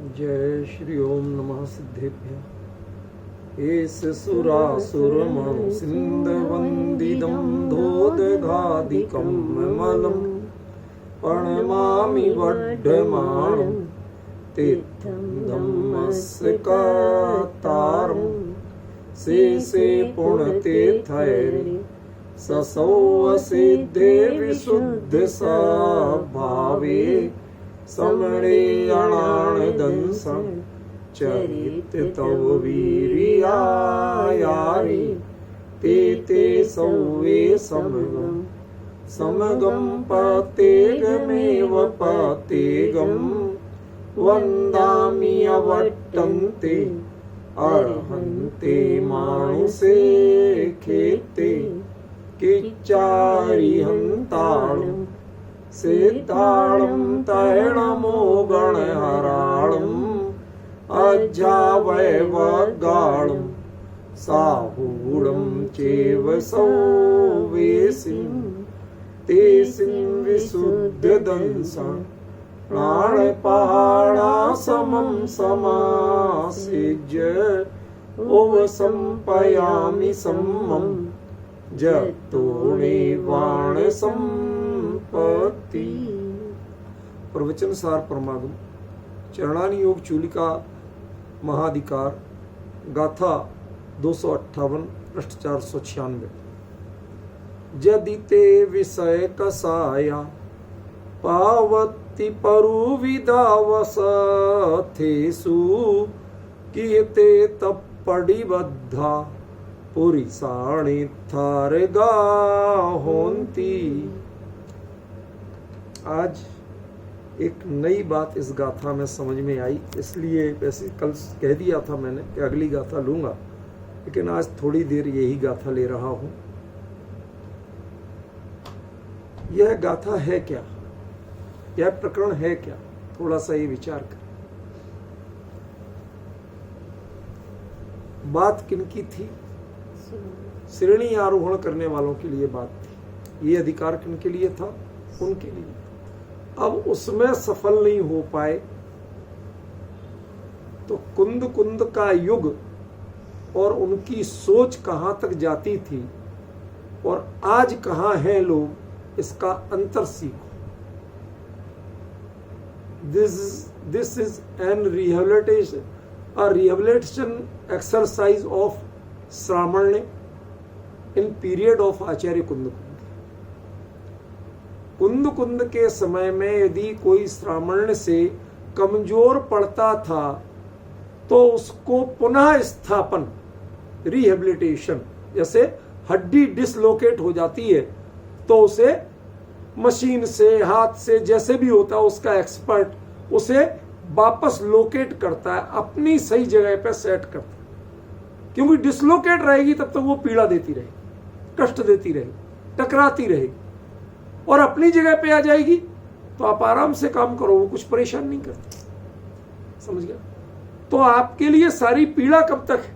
जय श्री ओम नमः सिद्धेभ्यः। एस सुरासुरमणु सिन्धवन्दिदं धोदधादिकं मलं प्रणमामि वड्ढमानं तीर्थं धम्मस्कातारं शेषे पुण्यतीर्थैः ससौवसिद्धे विशुद्धस्वभावे समणे अणानदंसं चरित तव वीर्यायारि ते सौवे समगं पतेगमेव पतेगं वन्दामि अवट्टन्ते अर्हन्ते मानुषे खेते किच्चारिहन्ताणं सिद्धाणं तैणमो गणहराणम् अज्जावैवगाणं साहूढं चैव सौवेशिं तेसिं विशुद्धदंसं प्राणपहाणासमं समासिज्य ओवसंपयामि सम्मं जतोणिवाण संपत्ति। प्रवचन सार परमागम चरणानी योग चूलिका महाधिकार गाथा 258 पृष्ठ 496। यदि ते विषय कसाया पावती परुविदावसथेषु कीयते तप्पडिबद्धा पुरिसाणि थारगा होन्ति। आज एक नई बात इस गाथा में समझ में आई, इसलिए वैसे कल कह दिया था मैंने कि अगली गाथा लूंगा, लेकिन आज थोड़ी देर यही गाथा ले रहा हूं। यह गाथा है क्या, यह प्रकरण है क्या, थोड़ा सा ये विचार कर। बात किनकी थी? श्रेणी आरोहण करने वालों के लिए बात थी। ये अधिकार किनके लिए था? उनके लिए। अब उसमें सफल नहीं हो पाए तो कुंद का युग और उनकी सोच कहां तक जाती थी और आज कहां हैं लोग, इसका अंतर सीखो। This is an rehabilitation exercise of श्रामण्य in period of Acharya Kund के समय में यदि कोई श्रामण्य से कमजोर पड़ता था तो उसको पुनः स्थापन, रिहेबिलिटेशन, जैसे हड्डी डिसलोकेट हो जाती है तो उसे मशीन से, हाथ से, जैसे भी होता है उसका एक्सपर्ट उसे वापस लोकेट करता है, अपनी सही जगह पे सेट करता है। क्योंकि डिसलोकेट रहेगी तब तक वो पीड़ा देती रहेगी, कष्ट देती रहेगी, टकराती रहेगी, और अपनी जगह पे आ जाएगी तो आप आराम से काम करो, वो कुछ परेशान नहीं करती। समझ गया? तो आपके लिए सारी पीड़ा कब तक है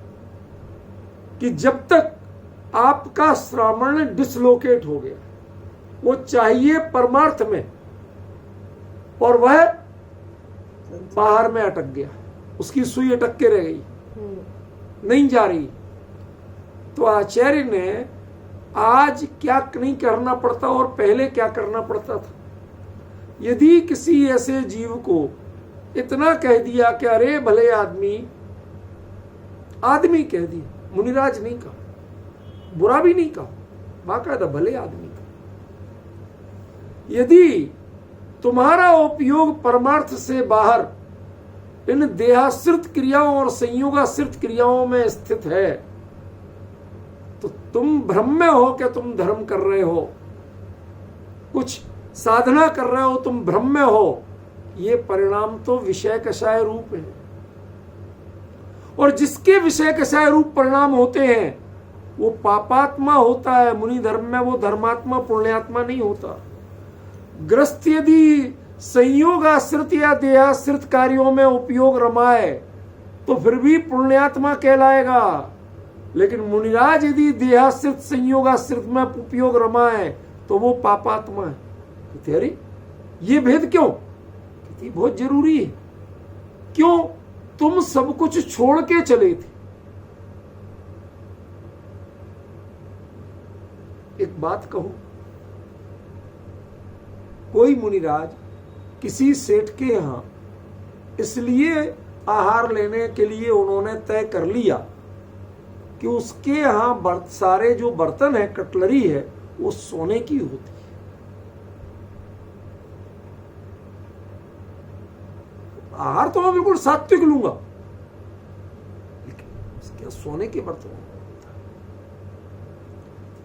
कि जब तक आपका श्रामण्य डिसलोकेट हो गया, वो चाहिए परमार्थ में और वह बाहर में अटक गया, उसकी सुई अटक के रह गई, नहीं जा रही। तो आचार्य ने आज क्या नहीं करना पड़ता और पहले क्या करना पड़ता था। यदि किसी ऐसे जीव को इतना कह दिया कि अरे भले आदमी कह दिया, मुनिराज नहीं कहा, बुरा भी नहीं कहा, बाकायदा भले आदमी कहा। यदि तुम्हारा उपयोग परमार्थ से बाहर इन देहाश्रित क्रियाओं और संयोगाश्रित क्रियाओं में स्थित है तो तुम भ्रम में हो कि तुम धर्म कर रहे हो, कुछ साधना कर रहे हो, तुम भ्रम में हो। ये परिणाम तो विषय कषाय रूप है, और जिसके विषय कषाय रूप परिणाम होते हैं वो पापात्मा होता है। मुनि धर्म में वो धर्मात्मा पुण्यात्मा नहीं होता। ग्रस्त यदि संयोगाश्रित या देहाश्रित कार्यों में उपयोग रमाए तो फिर भी पुण्यात्मा कहलाएगा, लेकिन मुनिराज यदि देहाश्रित संयोगाश्रित में उपयोग रमाए तो वो पापात्मा है। अरे ये भेद क्यों? बहुत जरूरी है। क्यों? तुम सब कुछ छोड़ के चले थे। एक बात कहूं, कोई मुनिराज किसी सेठ के यहां इसलिए आहार लेने के लिए उन्होंने तय कर लिया कि उसके यहां सारे जो बर्तन है, कटलरी है, वो सोने की होती है। आहार तो मैं बिल्कुल सात्विक लूंगा, लेकिन सोने के बर्तनों में होता है,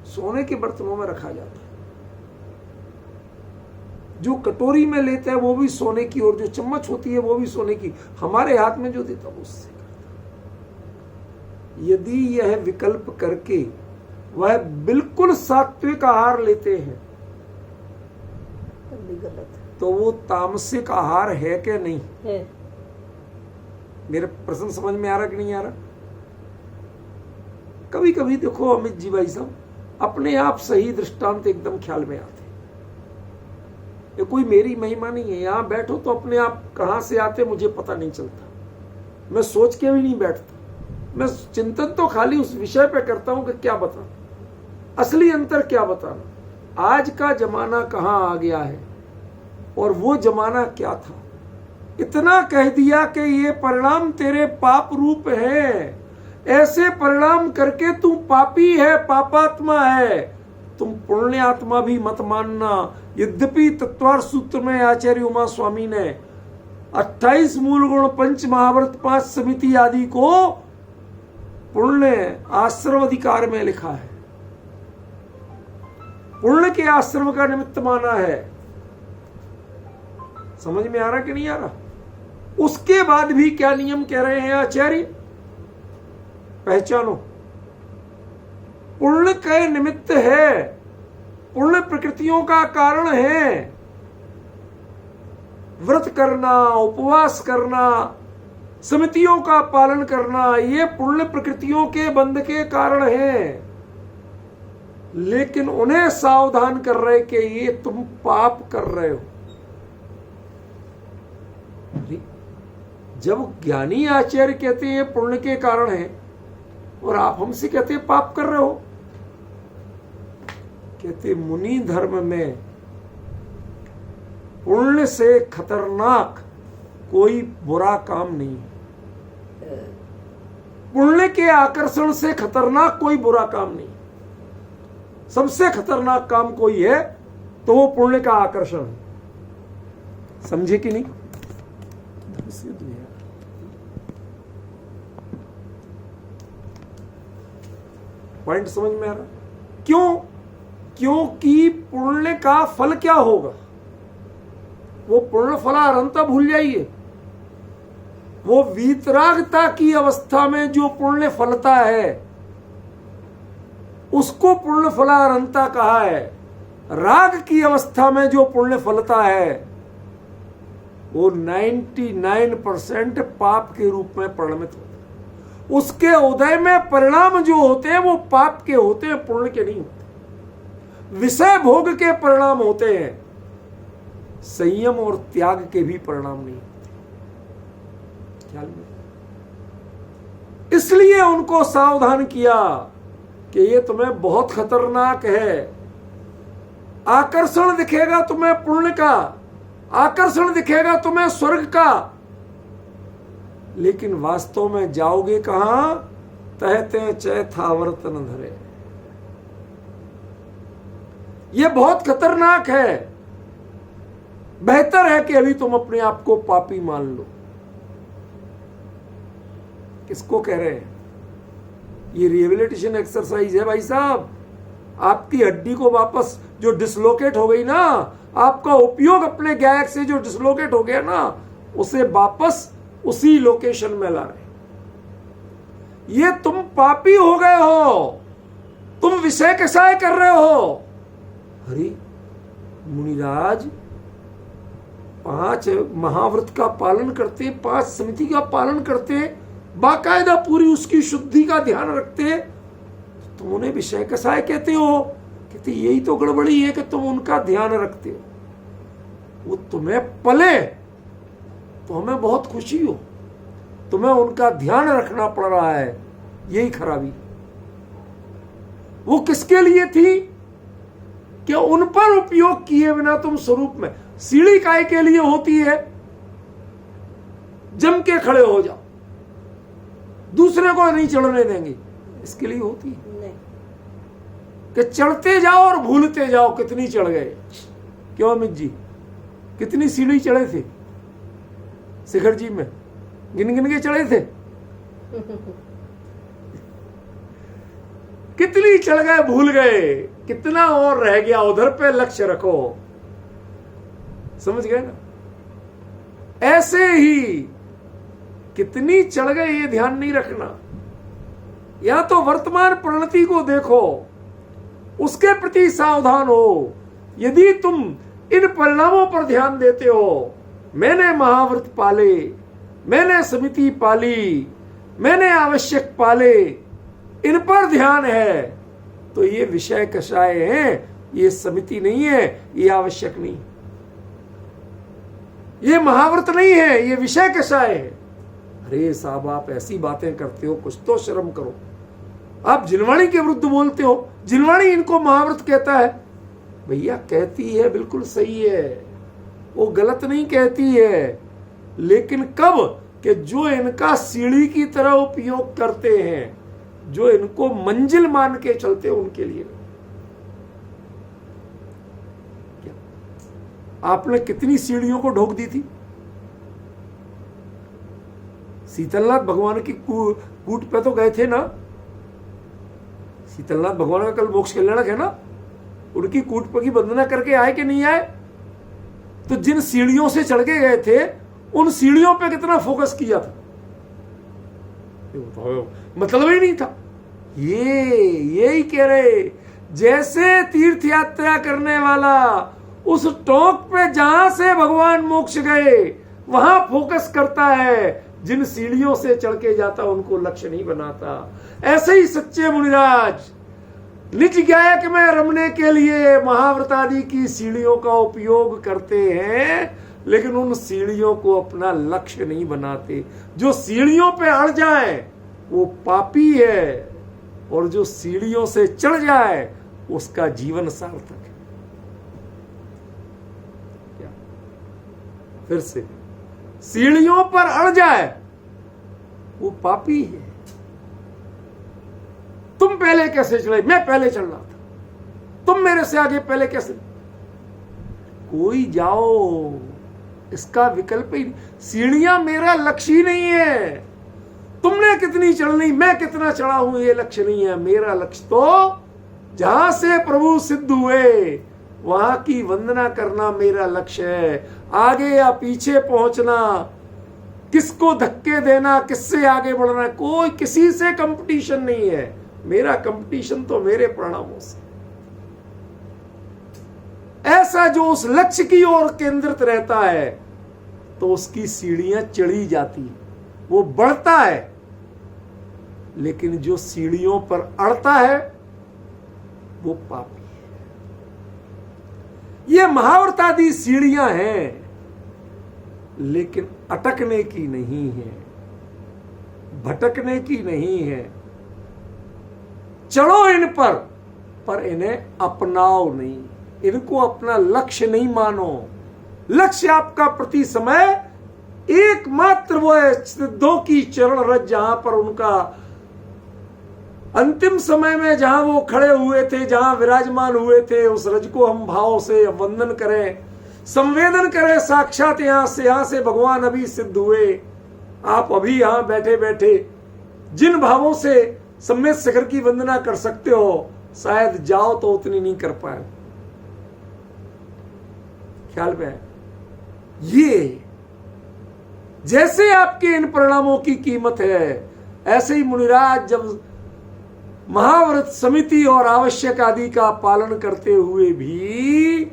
सोने के बर्तनों में रखा जाता है। जो कटोरी में लेते हैं वो भी सोने की, और जो चम्मच होती है वो भी सोने की। हमारे हाथ में जो देता वो उससे करता। यदि यह विकल्प करके वह बिल्कुल सात्विक आहार लेते हैं गलत, तो वो तामसिक आहार है कि नहीं है। मेरे प्रश्न समझ में आ रहा कि नहीं आ रहा? कभी कभी देखो अमित जी भाई साहब, अपने आप सही दृष्टांत एकदम ख्याल में आते। ये कोई मेरी महिमा नहीं है, यहां बैठो तो अपने आप कहां से आते मुझे पता नहीं चलता। मैं सोच के भी नहीं बैठता, मैं चिंतन तो खाली उस विषय पे करता हूं कि क्या बताना, असली अंतर क्या बताना। आज का जमाना कहां आ गया है और वो जमाना क्या था। इतना कह दिया कि ये परिणाम तेरे पाप रूप है, ऐसे परिणाम करके तू पापी है, पापात्मा है, तुम पुण्य आत्मा भी मत मानना। यद्यपि तत्वार्थ सूत्र में आचार्य उमा स्वामी ने 28 मूल गुण, पंच महाव्रत, 5 समिति आदि को पुण्य आश्रम अधिकार में लिखा है, पुण्य के आश्रम का निमित्त माना है। समझ में आ रहा कि नहीं आ रहा? उसके बाद भी क्या नियम कह रहे हैं आचार्य? पहचानो, पुण्य के निमित्त है, पुण्य प्रकृतियों का कारण है। व्रत करना, उपवास करना, समितियों का पालन करना, ये पुण्य प्रकृतियों के बंध के कारण है। लेकिन उन्हें सावधान कर रहे कि ये तुम पाप कर रहे हो। जब ज्ञानी आचार्य कहते हैं पुण्य के कारण है और आप हमसे कहते हैं पाप कर रहे हो, कहते मुनि धर्म में पुण्य से खतरनाक कोई बुरा काम नहीं है। पुण्य के आकर्षण से खतरनाक कोई बुरा काम नहीं। सबसे खतरनाक काम कोई है तो वो पुण्य का आकर्षण है। समझे कि नहीं? पॉइंट समझ में आ रहा? क्यों? क्योंकि पुण्य का फल क्या होगा? वो पुण्य फलारंता भूल जाइए। वो वीतरागता की अवस्था में जो पुण्य फलता है उसको पुण्य फलारंता कहा है। राग की अवस्था में जो पुण्य फलता है वो 99% पाप के रूप में परिणमित होता है। उसके उदय में परिणाम जो होते हैं वो पाप के होते हैं, पुण्य के नहीं होते। विषय भोग के परिणाम होते हैं, संयम और त्याग के भी परिणाम नहीं होते। ख्याल में? इसलिए उनको सावधान किया कि ये तुम्हें बहुत खतरनाक है। आकर्षण दिखेगा तुम्हें पुण्य का, आकर्षण दिखेगा तुम्हें स्वर्ग का, लेकिन वास्तव में जाओगे कहां? तहते चैथावर्त न धरे। यह बहुत खतरनाक है। बेहतर है कि अभी तुम अपने आप को पापी मान लो। किसको कह रहे हैं? ये रिहेबिलिटेशन एक्सरसाइज है भाई साहब। आपकी हड्डी को वापस जो डिसलोकेट हो गई ना, आपका उपयोग अपने गैग से जो डिसलोकेट हो गया ना, उसे वापस उसी लोकेशन में ला रहे। ये तुम पापी हो गए हो, तुम विषय कसाय कर रहे हो। अरे मुनिराज 5 महाव्रत का पालन करते, 5 समिति का पालन करते, बाकायदा पूरी उसकी शुद्धि का ध्यान रखते, तुम उन्हें विषय कसाय कहते हो। कहते यही तो गड़बड़ी है कि तुम उनका ध्यान रखते हो। वो तुम्हें पले तो हमें बहुत खुशी हो, तुम्हें उनका ध्यान रखना पड़ रहा है, यही खराबी। वो किसके लिए थी कि उन पर उपयोग किए बिना तुम स्वरूप में, सीढ़ी काय के लिए होती है, जम के खड़े हो जाओ, दूसरे को नहीं चढ़ने देंगे, इसके लिए होती है कि चढ़ते जाओ और भूलते जाओ कितनी चढ़ गए। क्यों अमित जी, कितनी सीढ़ी चढ़े थे शिखर जी में, गिन गिन के चढ़े थे? कितनी चढ़ गए, भूल गए, कितना और रह गया, उधर पे लक्ष्य रखो। समझ गए ना? ऐसे ही कितनी चढ़ गए ये ध्यान नहीं रखना। या तो वर्तमान परिणति को देखो, उसके प्रति सावधान हो। यदि तुम इन परिणामों पर ध्यान देते हो, मैंने महाव्रत पाले, मैंने समिति पाली, मैंने आवश्यक पाले, इन पर ध्यान है, तो ये विषय कषाय हैं, ये समिति नहीं है, ये आवश्यक नहीं, ये महाव्रत नहीं है, ये विषय कषाय है। अरे साहब, आप ऐसी बातें करते हो, कुछ तो शर्म करो। आप जिनवाणी के विरुद्ध बोलते हो, जिनवाणी इनको महाव्रत कहता है। भैया कहती है, बिल्कुल सही है, वो गलत नहीं कहती है, लेकिन कब कि जो इनका सीढ़ी की तरह उपयोग करते हैं, जो इनको मंजिल मान के चलते हैं, उनके लिए नहीं। आपने कितनी सीढ़ियों को ढोक दी थी? शीतलनाथ भगवान की कूट पे तो गए थे ना? शीतलनाथ भगवान का कल मोक्ष कल्याणक है ना, उनकी कूट पर की वंदना करके आए कि नहीं आए? तो जिन सीढ़ियों से चढ़ के गए थे, उन सीढ़ियों पे कितना फोकस किया था, मतलब ही नहीं था। यही कह रहे, जैसे तीर्थ यात्रा करने वाला उस टोंक पे जहां से भगवान मोक्ष गए वहां फोकस करता है, जिन सीढ़ियों से चढ़ के जाता उनको लक्ष्य नहीं बनाता। ऐसे ही सच्चे मुनिराज निज गायक में रमने के लिए महाव्रत आदि की सीढ़ियों का उपयोग करते हैं, लेकिन उन सीढ़ियों को अपना लक्ष्य नहीं बनाते। जो सीढ़ियों पे अड़ जाए वो पापी है, और जो सीढ़ियों से चढ़ जाए उसका जीवन सार्थक है। क्या? फिर से, सीढ़ियों पर अड़ जाए वो पापी है। तुम पहले कैसे चढ़े? मैं पहले चढ़ रहा था, तुम मेरे से आगे पहले कैसे? कोई जाओ, इसका विकल्प ही। सीढ़ियां मेरा लक्ष्य ही नहीं है। तुमने कितनी चढ़नी, मैं कितना चढ़ा हूं, ये लक्ष्य नहीं है। मेरा लक्ष्य तो जहां से प्रभु सिद्ध हुए वहां की वंदना करना मेरा लक्ष्य है। आगे या पीछे पहुंचना, किसको धक्के देना, किससे आगे बढ़ना, कोई किसी से कंपटीशन नहीं है। मेरा कंपटीशन तो मेरे परिणामों से। ऐसा जो उस लक्ष्य की ओर केंद्रित रहता है तो उसकी सीढ़ियां चढ़ी जाती है, वो बढ़ता है। लेकिन जो सीढ़ियों पर अड़ता है वो पापी है। ये महाव्रत आदि सीढ़ियां हैं, लेकिन अटकने की नहीं है, भटकने की नहीं है। चढ़ो इन पर इन्हें अपनाओ नहीं, इनको अपना लक्ष्य नहीं मानो। लक्ष्य आपका प्रति समय एकमात्र वो है, सिद्धों की चरण रज, जहां पर उनका अंतिम समय में जहां वो खड़े हुए थे, जहां विराजमान हुए थे, उस रज को हम भाव से वंदन करें, संवेदन करें। साक्षात यहां से भगवान अभी सिद्ध हुए। आप अभी यहां बैठे बैठे जिन भावों से सम्यक शिखर की वंदना कर सकते हो, शायद जाओ तो उतनी नहीं कर पाए। ख्याल में है? ये जैसे आपके इन परिणामों की कीमत है, ऐसे ही मुनिराज जब महाव्रत समिति और आवश्यक आदि का पालन करते हुए भी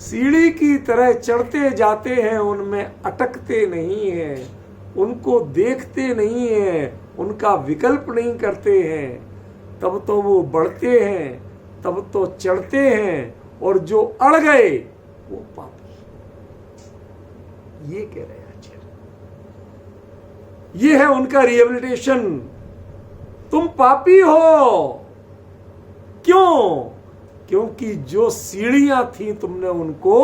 सीढ़ी की तरह चढ़ते जाते हैं, उनमें अटकते नहीं हैं, उनको देखते नहीं हैं, उनका विकल्प नहीं करते हैं, तब तो वो बढ़ते हैं, तब तो चढ़ते हैं। और जो अड़ गए वो पापी। ये कह रहे हैं आचार्य। ये है उनका रिहेबिलिटेशन। तुम पापी हो। क्यों? क्योंकि जो सीढ़ियां थी तुमने उनको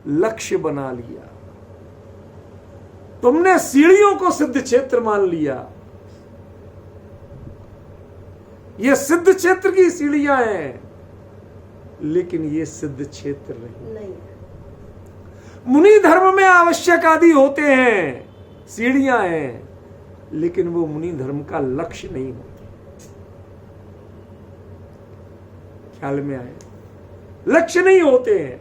लक्ष्य बना लिया, तुमने सीढ़ियों को सिद्ध क्षेत्र मान लिया। ये सिद्ध क्षेत्र की सीढ़ियां हैं, लेकिन ये सिद्ध क्षेत्र नहीं। मुनि धर्म में आवश्यक आदि होते हैं, सीढ़ियां हैं, लेकिन वो मुनि धर्म का लक्ष्य नहीं होते। ख्याल में आए? लक्ष्य नहीं होते हैं।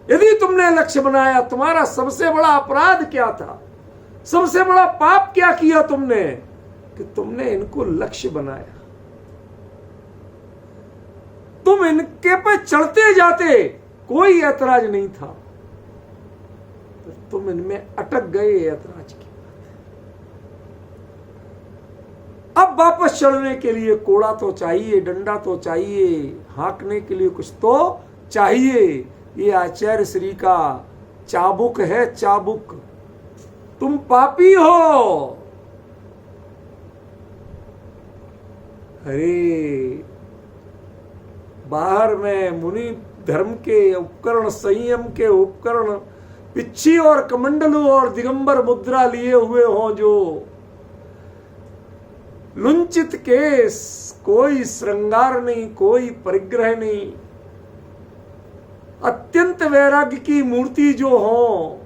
यदि तुमने लक्ष्य बनाया, तुम्हारा सबसे बड़ा अपराध क्या था, सबसे बड़ा पाप क्या किया तुमने, कि तुमने इनको लक्ष्य बनाया। तुम इनके पे चढ़ते जाते, कोई ऐतराज नहीं था, तो तुम इनमें अटक गए। ऐतराज की अब वापस चढ़ने के लिए कोड़ा तो चाहिए, डंडा तो चाहिए, हाँकने के लिए कुछ तो चाहिए। ये आचार्य श्री का चाबुक है, चाबुक। तुम पापी हो। अरे बाहर में मुनि धर्म के उपकरण, संयम के उपकरण, पिच्छी और कमंडलू और दिगंबर मुद्रा लिए हुए हों, जो लुंचित केस, कोई श्रृंगार नहीं, कोई परिग्रह नहीं, अत्यंत वैराग्य की मूर्ति जो हो,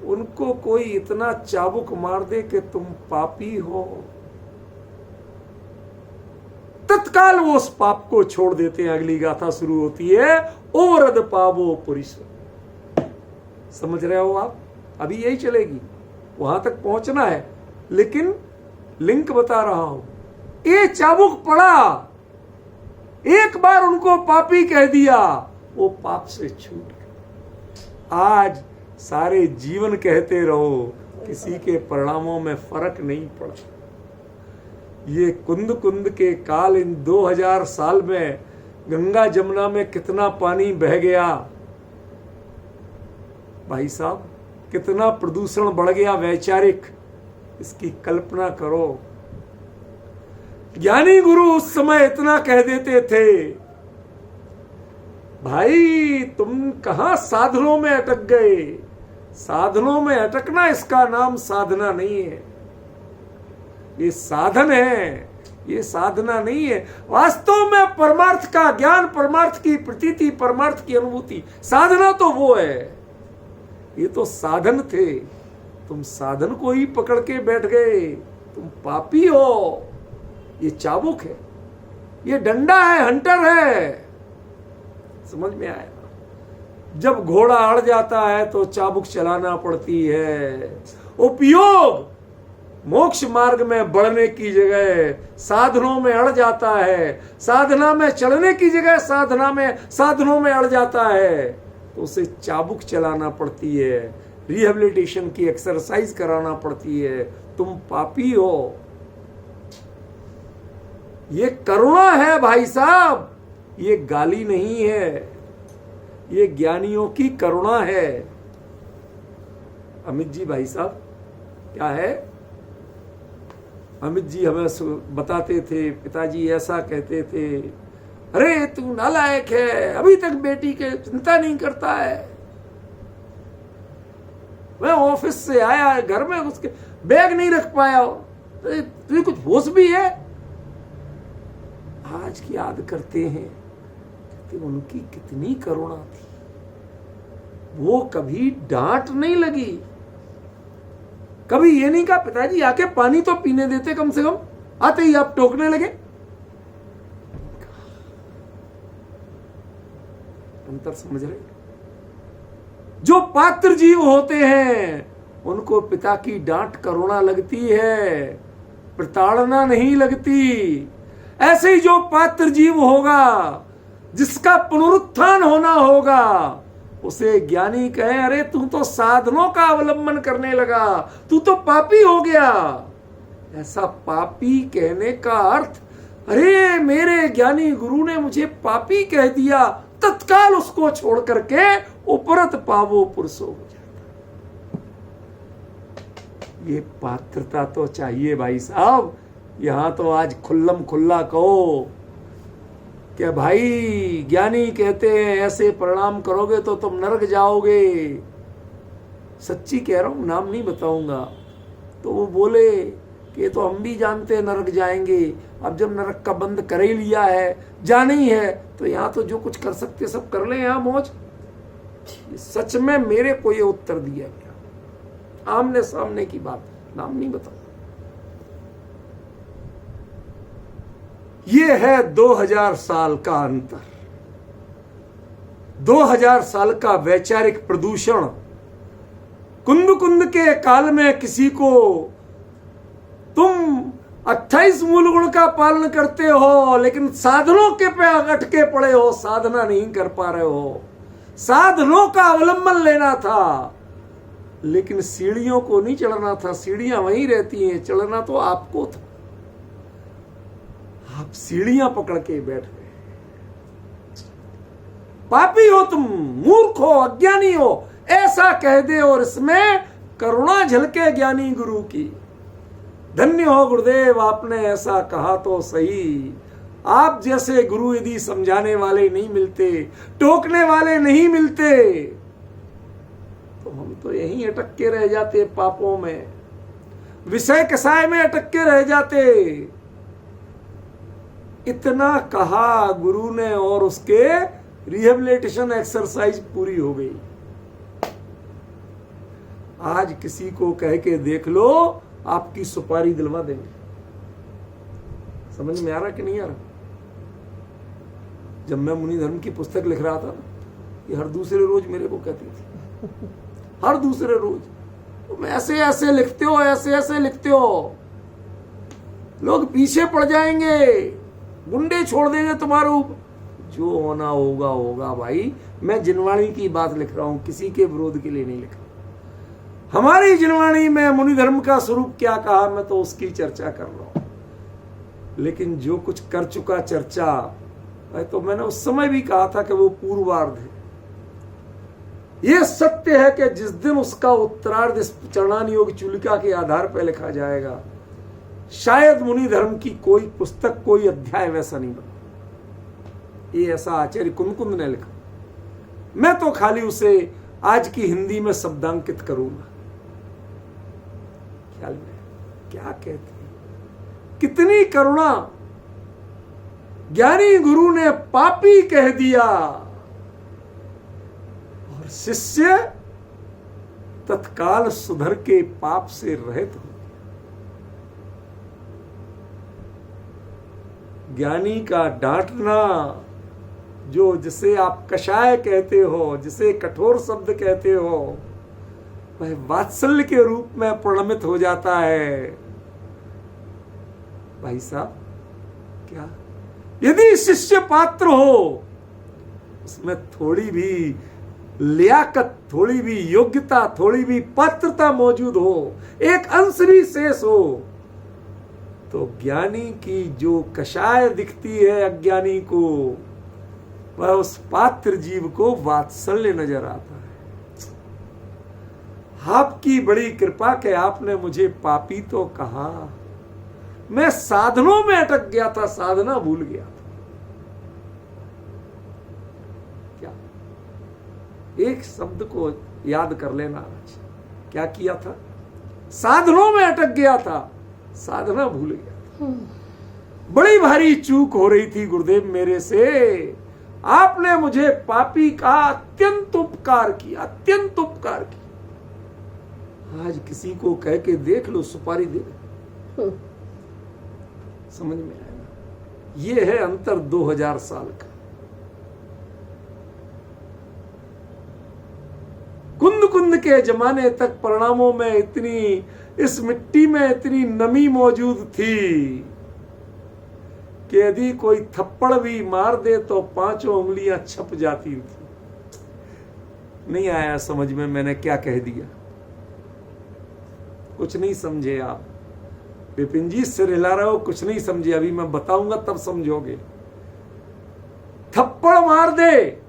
उनको कोई इतना चाबुक मार दे कि तुम पापी हो, तत्काल वो उस पाप को छोड़ देते हैं। अगली गाथा शुरू होती है, ओरद पावो पुरुष। समझ रहे हो आप? अभी यही चलेगी, वहां तक पहुंचना है, लेकिन लिंक बता रहा हूं। ये चाबुक पड़ा, एक बार उनको पापी कह दिया, वो पाप से छूट गए। आज सारे जीवन कहते रहो, किसी के परिणामों में फर्क नहीं पड़ा। ये कुंद कुंद के काल, इन 2000 साल में गंगा जमुना में कितना पानी बह गया भाई साहब, कितना प्रदूषण बढ़ गया वैचारिक, इसकी कल्पना करो। ज्ञानी गुरु उस समय इतना कह देते थे, भाई तुम कहां साधनों में अटक गए। साधनों में अटकना, इसका नाम साधना नहीं है, ये साधन है, ये साधना नहीं है। वास्तव में परमार्थ का ज्ञान, परमार्थ की प्रतीति, परमार्थ की अनुभूति, साधना तो वो है। ये तो साधन थे, तुम साधन को ही पकड़ के बैठ गए, तुम पापी हो। ये चाबुक है, ये डंडा है, हंटर है। समझ में आया? जब घोड़ा अड़ जाता है तो चाबुक चलाना पड़ती है। उपयोग मोक्ष मार्ग में बढ़ने की जगह साधनों में अड़ जाता है, साधना में चढ़ने की जगह साधनों में अड़ जाता है, तो उसे चाबुक चलाना पड़ती है, रिहेबिलिटेशन की एक्सरसाइज कराना पड़ती है। तुम पापी हो। ये करुणा है भाई साहब, ये गाली नहीं है, ये ज्ञानियों की करुणा है। अमित जी भाई साहब क्या है, अमित जी हमें बताते थे, पिताजी ऐसा कहते थे, अरे तू नालायक है, अभी तक बेटी के चिंता नहीं करता है। मैं ऑफिस से आया, घर में उसके बैग नहीं रख पाया, तुझे कुछ होश भी है? आज की याद करते हैं कि उनकी कितनी करुणा थी। वो कभी डांट नहीं लगी, कभी ये नहीं कहा पिताजी आके पानी तो पीने देते कम से कम, आते ही आप टोकने लगे। अंतर समझ रहे? जो पात्र जीव होते हैं उनको पिता की डांट करुणा लगती है, प्रताड़ना नहीं लगती। ऐसे ही जो पात्र जीव होगा, जिसका पुनरुत्थान होना होगा, उसे ज्ञानी कहे, अरे तू तो साधनों का अवलंबन करने लगा, तू तो पापी हो गया। ऐसा पापी कहने का अर्थ, अरे मेरे ज्ञानी गुरु ने मुझे पापी कह दिया, तत्काल उसको छोड़ करके उपरत पावो पुरुषो हो जाता। ये पात्रता तो चाहिए भाई साहब। यहां तो आज खुल्लम खुल्ला कहो कि भाई ज्ञानी कहते हैं ऐसे प्रणाम करोगे तो तुम नरक जाओगे। सच्ची कह रहा हूं, नाम नहीं बताऊंगा। तो वो बोले कि तो हम भी जानते हैं नरक जाएंगे, अब जब नरक का बंद कर ही लिया है, जाना ही है, तो यहाँ तो जो कुछ कर सकते सब कर ले, यहाँ मौज। सच में मेरे को ये उत्तर दिया गया, आमने सामने की बात, नाम नहीं बताऊंगा। ये है 2000 साल का अंतर, 2000 साल का वैचारिक प्रदूषण। कुंद कुंद के काल में किसी को तुम 28 मूल गुण का पालन करते हो, लेकिन साधनों के पे अटके पड़े हो, साधना नहीं कर पा रहे हो। साधनों का अवलंबन लेना था, लेकिन सीढ़ियों को नहीं चढ़ना था। सीढ़ियां वहीं रहती हैं, चढ़ना तो आपको था। आप सीढ़ियां पकड़ के बैठ गए। पापी हो तुम, मूर्ख हो, अज्ञानी हो, ऐसा कह दे और इसमें करुणा झलके ज्ञानी गुरु की। धन्य हो गुरुदेव, आपने ऐसा कहा तो सही। आप जैसे गुरु यदि समझाने वाले नहीं मिलते, टोकने वाले नहीं मिलते, तो हम तो यहीं अटक के रह जाते, पापों में, विषय कसाय में अटक के रह जाते। इतना कहा गुरु ने और उसके रिहेबिलिटेशन एक्सरसाइज पूरी हो गई। आज किसी को कह के देख लो, आपकी सुपारी दिलवा देंगे। समझ में आ रहा कि नहीं आ रहा? जब मैं मुनि धर्म की पुस्तक लिख रहा था, ये हर दूसरे रोज मेरे को कहती थी, हर दूसरे रोज, तुम ऐसे ऐसे लिखते हो, ऐसे ऐसे लिखते हो, लोग पीछे पड़ जाएंगे, गुंडे छोड़ देंगे तुम्हारे ऊपर। जो होना होगा होगा भाई। मैं जिनवाणी की बात लिख रहा हूं, किसी के विरोध के लिए नहीं लिख रहा। हमारी जिनवाणी में मुनि धर्म का स्वरूप क्या कहा, मैं तो उसकी चर्चा कर रहा हूं। लेकिन जो कुछ कर चुका चर्चा, तो मैंने उस समय भी कहा था कि वो पूर्वार्ध है। यह सत्य है कि जिस दिन उसका उत्तरार्ध इस चरणान योग चूलिका के आधार पर लिखा जाएगा, शायद मुनि धर्म की कोई पुस्तक, कोई अध्याय वैसा नहीं बना। ये ऐसा आचार्य कुंद ने लिखा। मैं तो खाली उसे आज की हिंदी में शब्दांकित करूंगा। ख्याल में क्या कहते हैं, कितनी करुणा। ज्ञानी गुरु ने पापी कह दिया और शिष्य तत्काल सुधर के पाप से रहित हो। ज्ञानी का डांटना, जो जिसे आप कषाय कहते हो, जिसे कठोर शब्द कहते हो, वह वात्सल्य के रूप में परिणमित हो जाता है। भाई साहब, क्या यदि शिष्य पात्र हो, उसमें थोड़ी भी लियाकत, थोड़ी भी योग्यता, थोड़ी भी पात्रता मौजूद हो, एक अंश भी शेष हो, तो ज्ञानी की जो कषाय दिखती है अज्ञानी को, वह उस पात्र जीव को वात्सल्य नजर आता है। आपकी बड़ी कृपा कि आपने मुझे पापी तो कहा। मैं साधनों में अटक गया था, साधना भूल गया था। क्या एक शब्द को याद कर लेना आज, क्या किया था? साधनों में अटक गया था, साधना भूल गया था। बड़ी भारी चूक हो रही थी गुरुदेव मेरे से। आपने मुझे पापी का अत्यंत उपकार किया, अत्यंत उपकार किया। आज किसी को कह के देख लो, सुपारी दे दो, समझ में आएगा। ये है अंतर 2000 साल का। कुंद कुंद के जमाने तक परिणामों में इतनी, इस मिट्टी में इतनी नमी मौजूद थी कि यदि कोई थप्पड़ भी मार दे तो 5 उंगलियां छप जाती थी। नहीं आया समझ में मैंने क्या कह दिया? कुछ नहीं समझे आप। विपिन जी सिर हिला रहे हो, कुछ नहीं समझे। अभी मैं बताऊंगा तब समझोगे। थप्पड़ मार दे,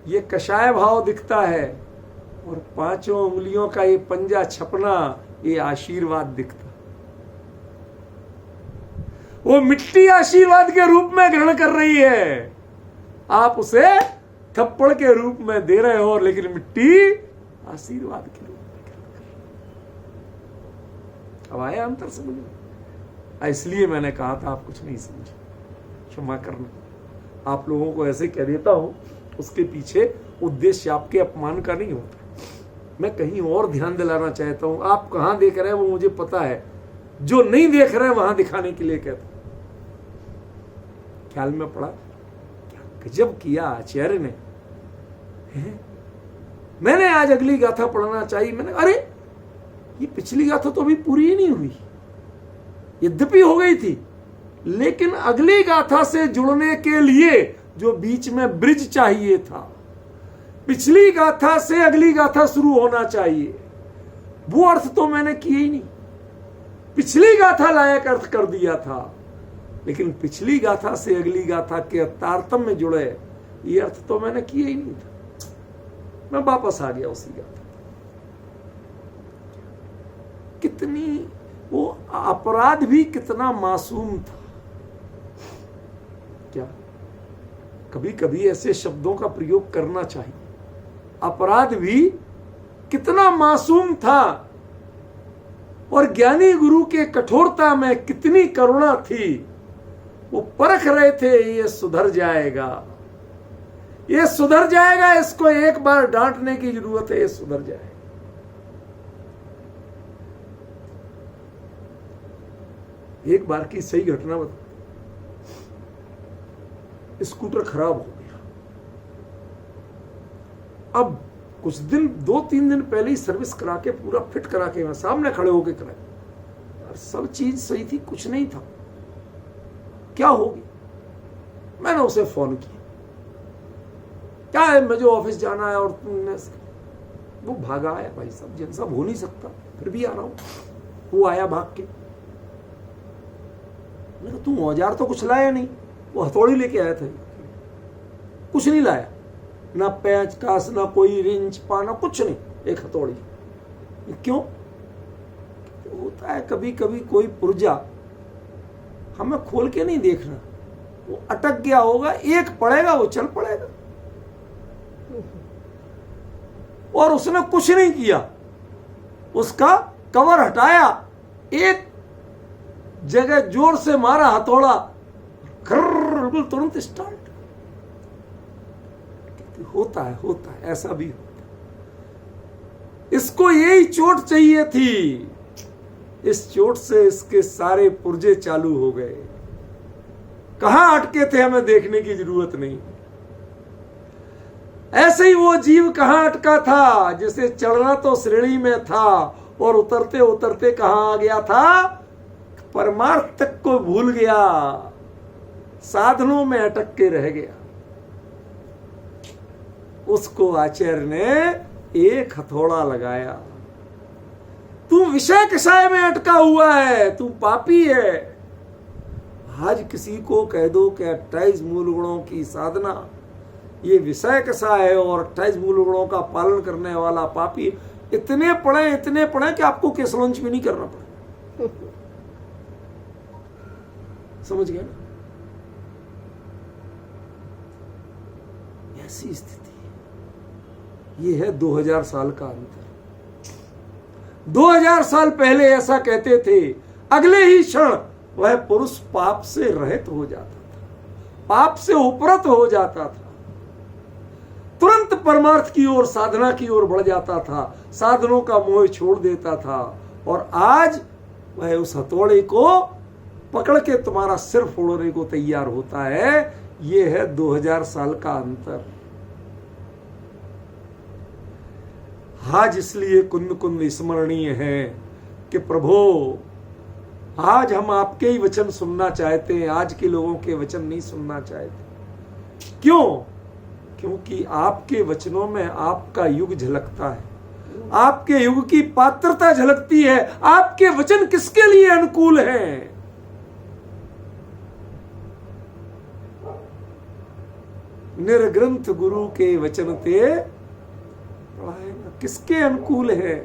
ये कषाय भाव दिखता है, और 5 उंगलियों का ये पंजा छपना, ये आशीर्वाद दिखता। वो मिट्टी आशीर्वाद के रूप में ग्रहण कर रही है, आप उसे थप्पड़ के रूप में दे रहे हो, लेकिन मिट्टी आशीर्वाद के रूप में ग्रहण कर रही है। अब आया अंतर समझ में? इसलिए मैंने कहा था आप कुछ नहीं समझे, क्षमा करना। आप लोगों को ऐसे कह देता हूं, उसके पीछे उद्देश्य आपके अपमान का नहीं होता, मैं कहीं और ध्यान दिलाना चाहता हूं। आप कहां देख रहे हैं वो मुझे पता है, जो नहीं देख रहे हैं वहां दिखाने के लिए कहता हूं। ख्याल में पड़ा? क्या गजब किया आचार्य ने। मैंने आज अगली गाथा पढ़ना चाहिए, मैंने अरे ये पिछली गाथा तो अभी पूरी ही नहीं हुई, यद्यपि हो गई थी, लेकिन अगली गाथा से जुड़ने के लिए जो बीच में ब्रिज चाहिए था, पिछली गाथा से अगली गाथा शुरू होना चाहिए, वो अर्थ तो मैंने किए ही नहीं। पिछली गाथा लायक अर्थ कर दिया था, लेकिन पिछली गाथा से अगली गाथा के तारतम्य में जुड़े ये अर्थ तो मैंने किए ही नहीं था। मैं वापस आ गया उसी गाथा। कितनी वो अपराध भी कितना मासूम था। क्या कभी कभी ऐसे शब्दों का प्रयोग करना चाहिए। अपराध भी कितना मासूम था, और ज्ञानी गुरु के कठोरता में कितनी करुणा थी। वो परख रहे थे ये सुधर जाएगा, ये सुधर जाएगा, इसको एक बार डांटने की जरूरत है, ये सुधर जाएगा। एक बार की सही घटना बता। स्कूटर खराब हो गया। अब कुछ दिन 2-3 दिन पहले ही सर्विस करा के पूरा फिट करा के मैं सामने खड़े होके कराया, सब चीज सही थी, कुछ नहीं था। क्या होगी? मैंने उसे फोन किया, क्या है मुझे ऑफिस जाना है, और तुमने वो भागा आया। भाई साहब जन सब हो नहीं सकता, फिर भी आ रहा हूं। वो आया भाग के। मैंने कहा तुम औजार तो कुछ लाया नहीं? वो हथौड़ी लेके आया था। कुछ नहीं लाया, ना पैंच कास, ना कोई रिंच पाना, कुछ नहीं, एक हथौड़ी। क्यों? होता है कभी कभी कोई पुर्जा हमें खोल के नहीं देखना, वो अटक गया होगा, एक पड़ेगा वो चल पड़ेगा। और उसने कुछ नहीं किया, उसका कवर हटाया, एक जगह जोर से मारा हथौड़ा, बिल्कुल तुरंत स्टार्ट। होता है, ऐसा भी होता है। इसको यही चोट चाहिए थी, इस चोट से इसके सारे पुर्जे चालू हो गए। कहां अटके थे हमें देखने की जरूरत नहीं। ऐसे ही वो जीव कहां अटका था, जैसे चढ़ना तो श्रेणी में था और उतरते उतरते कहां आ गया था, परमार्थ तक को भूल गया, साधनों में अटक के रह गया। उसको आचार्य ने एक हथौड़ा लगाया। तू विषय कषाय में अटका हुआ है, तू पापी है। आज किसी को कह दो कि 28 मूल गुणों की साधना ये विषय कषाय है और 28 मूल गुणों का पालन करने वाला पापी, इतने पढ़े कि आपको केस लॉन्च भी नहीं करना पड़े। समझ गए ना? ऐसी स्थिति, ये है 2000 साल का अंतर। 2000 साल पहले ऐसा कहते थे, अगले ही क्षण वह पुरुष पाप से रहित हो जाता था, पाप से उपरत हो जाता था, तुरंत परमार्थ की ओर, साधना की ओर बढ़ जाता था, साधनों का मोह छोड़ देता था। और आज वह उस हथौड़े को पकड़ के तुम्हारा सिर फोड़ने को तैयार होता है। यह है 2000 साल का अंतर। आज इसलिए कुंद कुंद स्मरणीय है कि प्रभु आज हम आपके ही वचन सुनना चाहते हैं, आज के लोगों के वचन नहीं सुनना चाहते। क्यों? क्योंकि आपके वचनों में आपका युग झलकता है, आपके युग की पात्रता झलकती है। आपके वचन किसके लिए अनुकूल हैं? निर्ग्रंथ गुरु के वचन ते किसके अनुकूल है?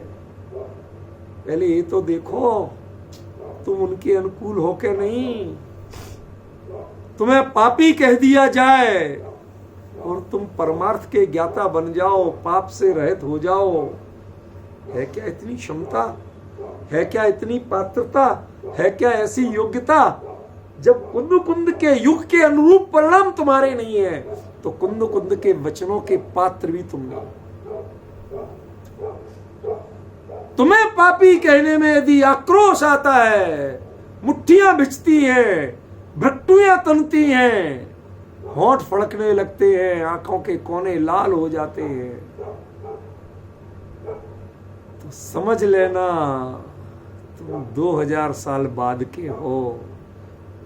पहले ये तो देखो तुम उनके अनुकूल हो के नहीं, तुम्हें पापी कह दिया जाए और तुम परमार्थ के ज्ञाता बन जाओ, पाप से रहित हो जाओ। है क्या इतनी क्षमता, है क्या इतनी पात्रता, है क्या ऐसी योग्यता? जब कुंद कुंद के युग के अनुरूप परिणाम तुम्हारे नहीं है तो कुंद कुंद के वचनों के पात्र भी तुम नहीं। तुम्हें पापी कहने में यदि आक्रोश आता है, मुट्ठियां भिजती हैं, भ्रट्टुयां तनती हैं, होंठ फड़कने लगते हैं, आंखों के कोने लाल हो जाते हैं, तो समझ लेना तुम 2000 साल बाद के हो।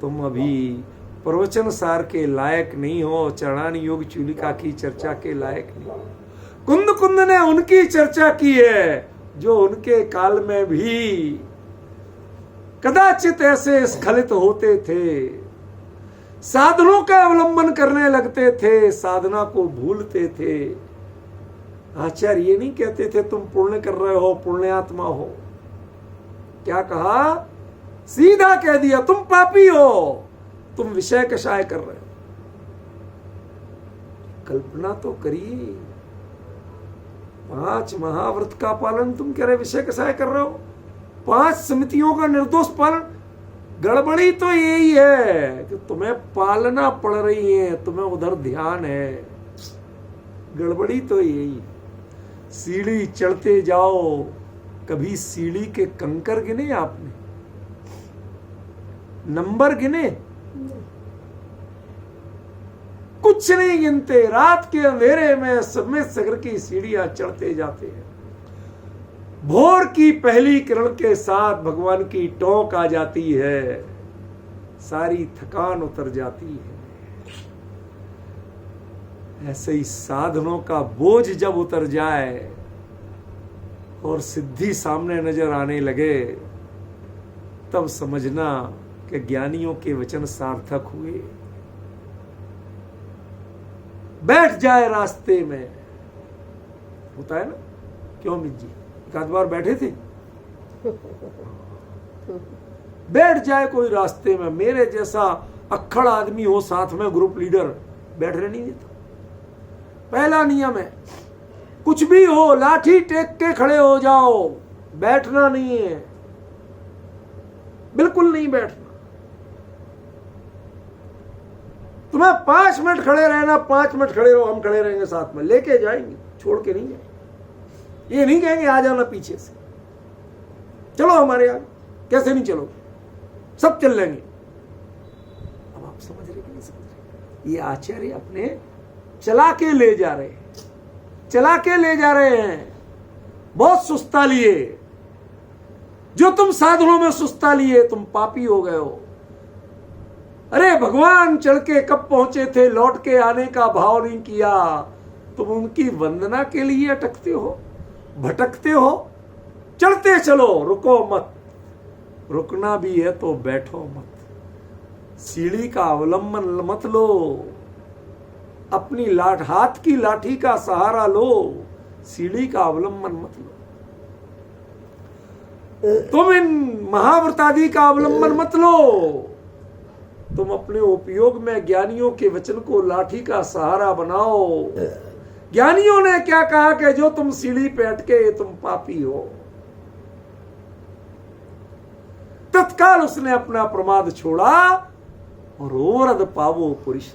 तुम अभी प्रवचन सार के लायक नहीं हो, चरणान योग चूलिका की चर्चा के लायक नहीं। कुंद कुंद ने उनकी चर्चा की है जो उनके काल में भी कदाचित ऐसे स्खलित होते थे, साधनों का अवलंबन करने लगते थे, साधना को भूलते थे। आचार्य ये नहीं कहते थे तुम पुण्य कर रहे हो, पुण्यात्मा हो। क्या कहा? सीधा कह दिया तुम पापी हो, तुम विषय कषाय कर रहे हो। कल्पना तो करिए, 5 महाव्रत का पालन तुम कह रहे विषय कषाय कर रहे हो, 5 समितियों का निर्दोष पालन। गड़बड़ी तो यही है कि तुम्हें पालना पड़ रही है, तुम्हें उधर ध्यान है। गड़बड़ी तो यही है। सीढ़ी चढ़ते जाओ, कभी सीढ़ी के कंकर गिने आपने? नंबर गिने? कुछ नहीं गिनते। रात के अंधेरे में समेत सगर की सीढ़ियां चढ़ते जाते हैं। भोर की पहली किरण के साथ भगवान की टोक आ जाती है, सारी थकान उतर जाती है। ऐसे ही साधनों का बोझ जब उतर जाए और सिद्धि सामने नजर आने लगे, तब समझना कि ज्ञानियों के वचन सार्थक हुए। बैठ जाए रास्ते में, होता है ना? क्यों अमित जी, एक आध बार बैठे थे? बैठ जाए कोई रास्ते में, मेरे जैसा अक्खड़ आदमी हो साथ में ग्रुप लीडर, बैठने नहीं देता। पहला नियम है, कुछ भी हो लाठी टेक के खड़े हो जाओ, बैठना नहीं है, बिल्कुल नहीं बैठना। तुम्हें 5 मिनट खड़े रहना, 5 मिनट खड़े रहो, हम खड़े रहेंगे साथ में, लेके जाएंगे, छोड़ के नहीं जाएंगे। ये नहीं कहेंगे आ जाना पीछे से, चलो हमारे आगे। कैसे नहीं चलो, सब चल लेंगे। अब आप समझ रहे कि नहीं समझ रहे? ये आचार्य अपने चला के ले जा रहे हैं, चला के ले जा रहे हैं। बहुत सुस्ता लिए, जो तुम साधनों में सुस्ता लिए तुम पापी हो गए हो। अरे भगवान चढ़ के कब पहुंचे थे, लौट के आने का भाव नहीं किया। तुम उनकी वंदना के लिए अटकते हो, भटकते हो। चढ़ते चलो, रुको मत। रुकना भी है तो बैठो मत। सीढ़ी का अवलंबन मत लो, अपनी हाथ की लाठी का सहारा लो, सीढ़ी का अवलंबन मत लो। तुम इन महाव्रतादि का अवलंबन मत लो। तुम अपने उपयोग में ज्ञानियों के वचन को लाठी का सहारा बनाओ। ज्ञानियों ने क्या कहा कि जो तुम सीढ़ी पे अटके तुम पापी हो। तत्काल उसने अपना प्रमाद छोड़ा और ओरद पावो पुरुष।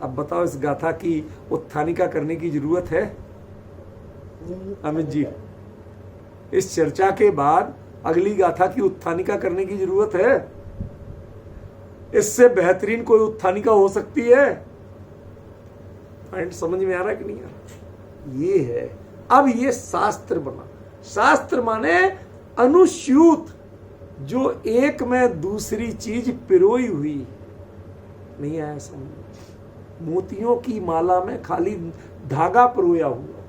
अब बताओ, इस गाथा की उत्थानिका करने की जरूरत है अमित जी? इस चर्चा के बाद अगली गाथा की उत्थानिका करने की जरूरत है? इससे बेहतरीन कोई उत्थानिका हो सकती है? पॉइंट समझ में आ रहा है कि नहीं आ रहा? ये है। अब ये शास्त्र बना। शास्त्र माने अनुस्यूत, जो एक में दूसरी चीज पिरोई हुई। नहीं आया समझ? मोतियों की माला में खाली धागा पिरोया हुआ,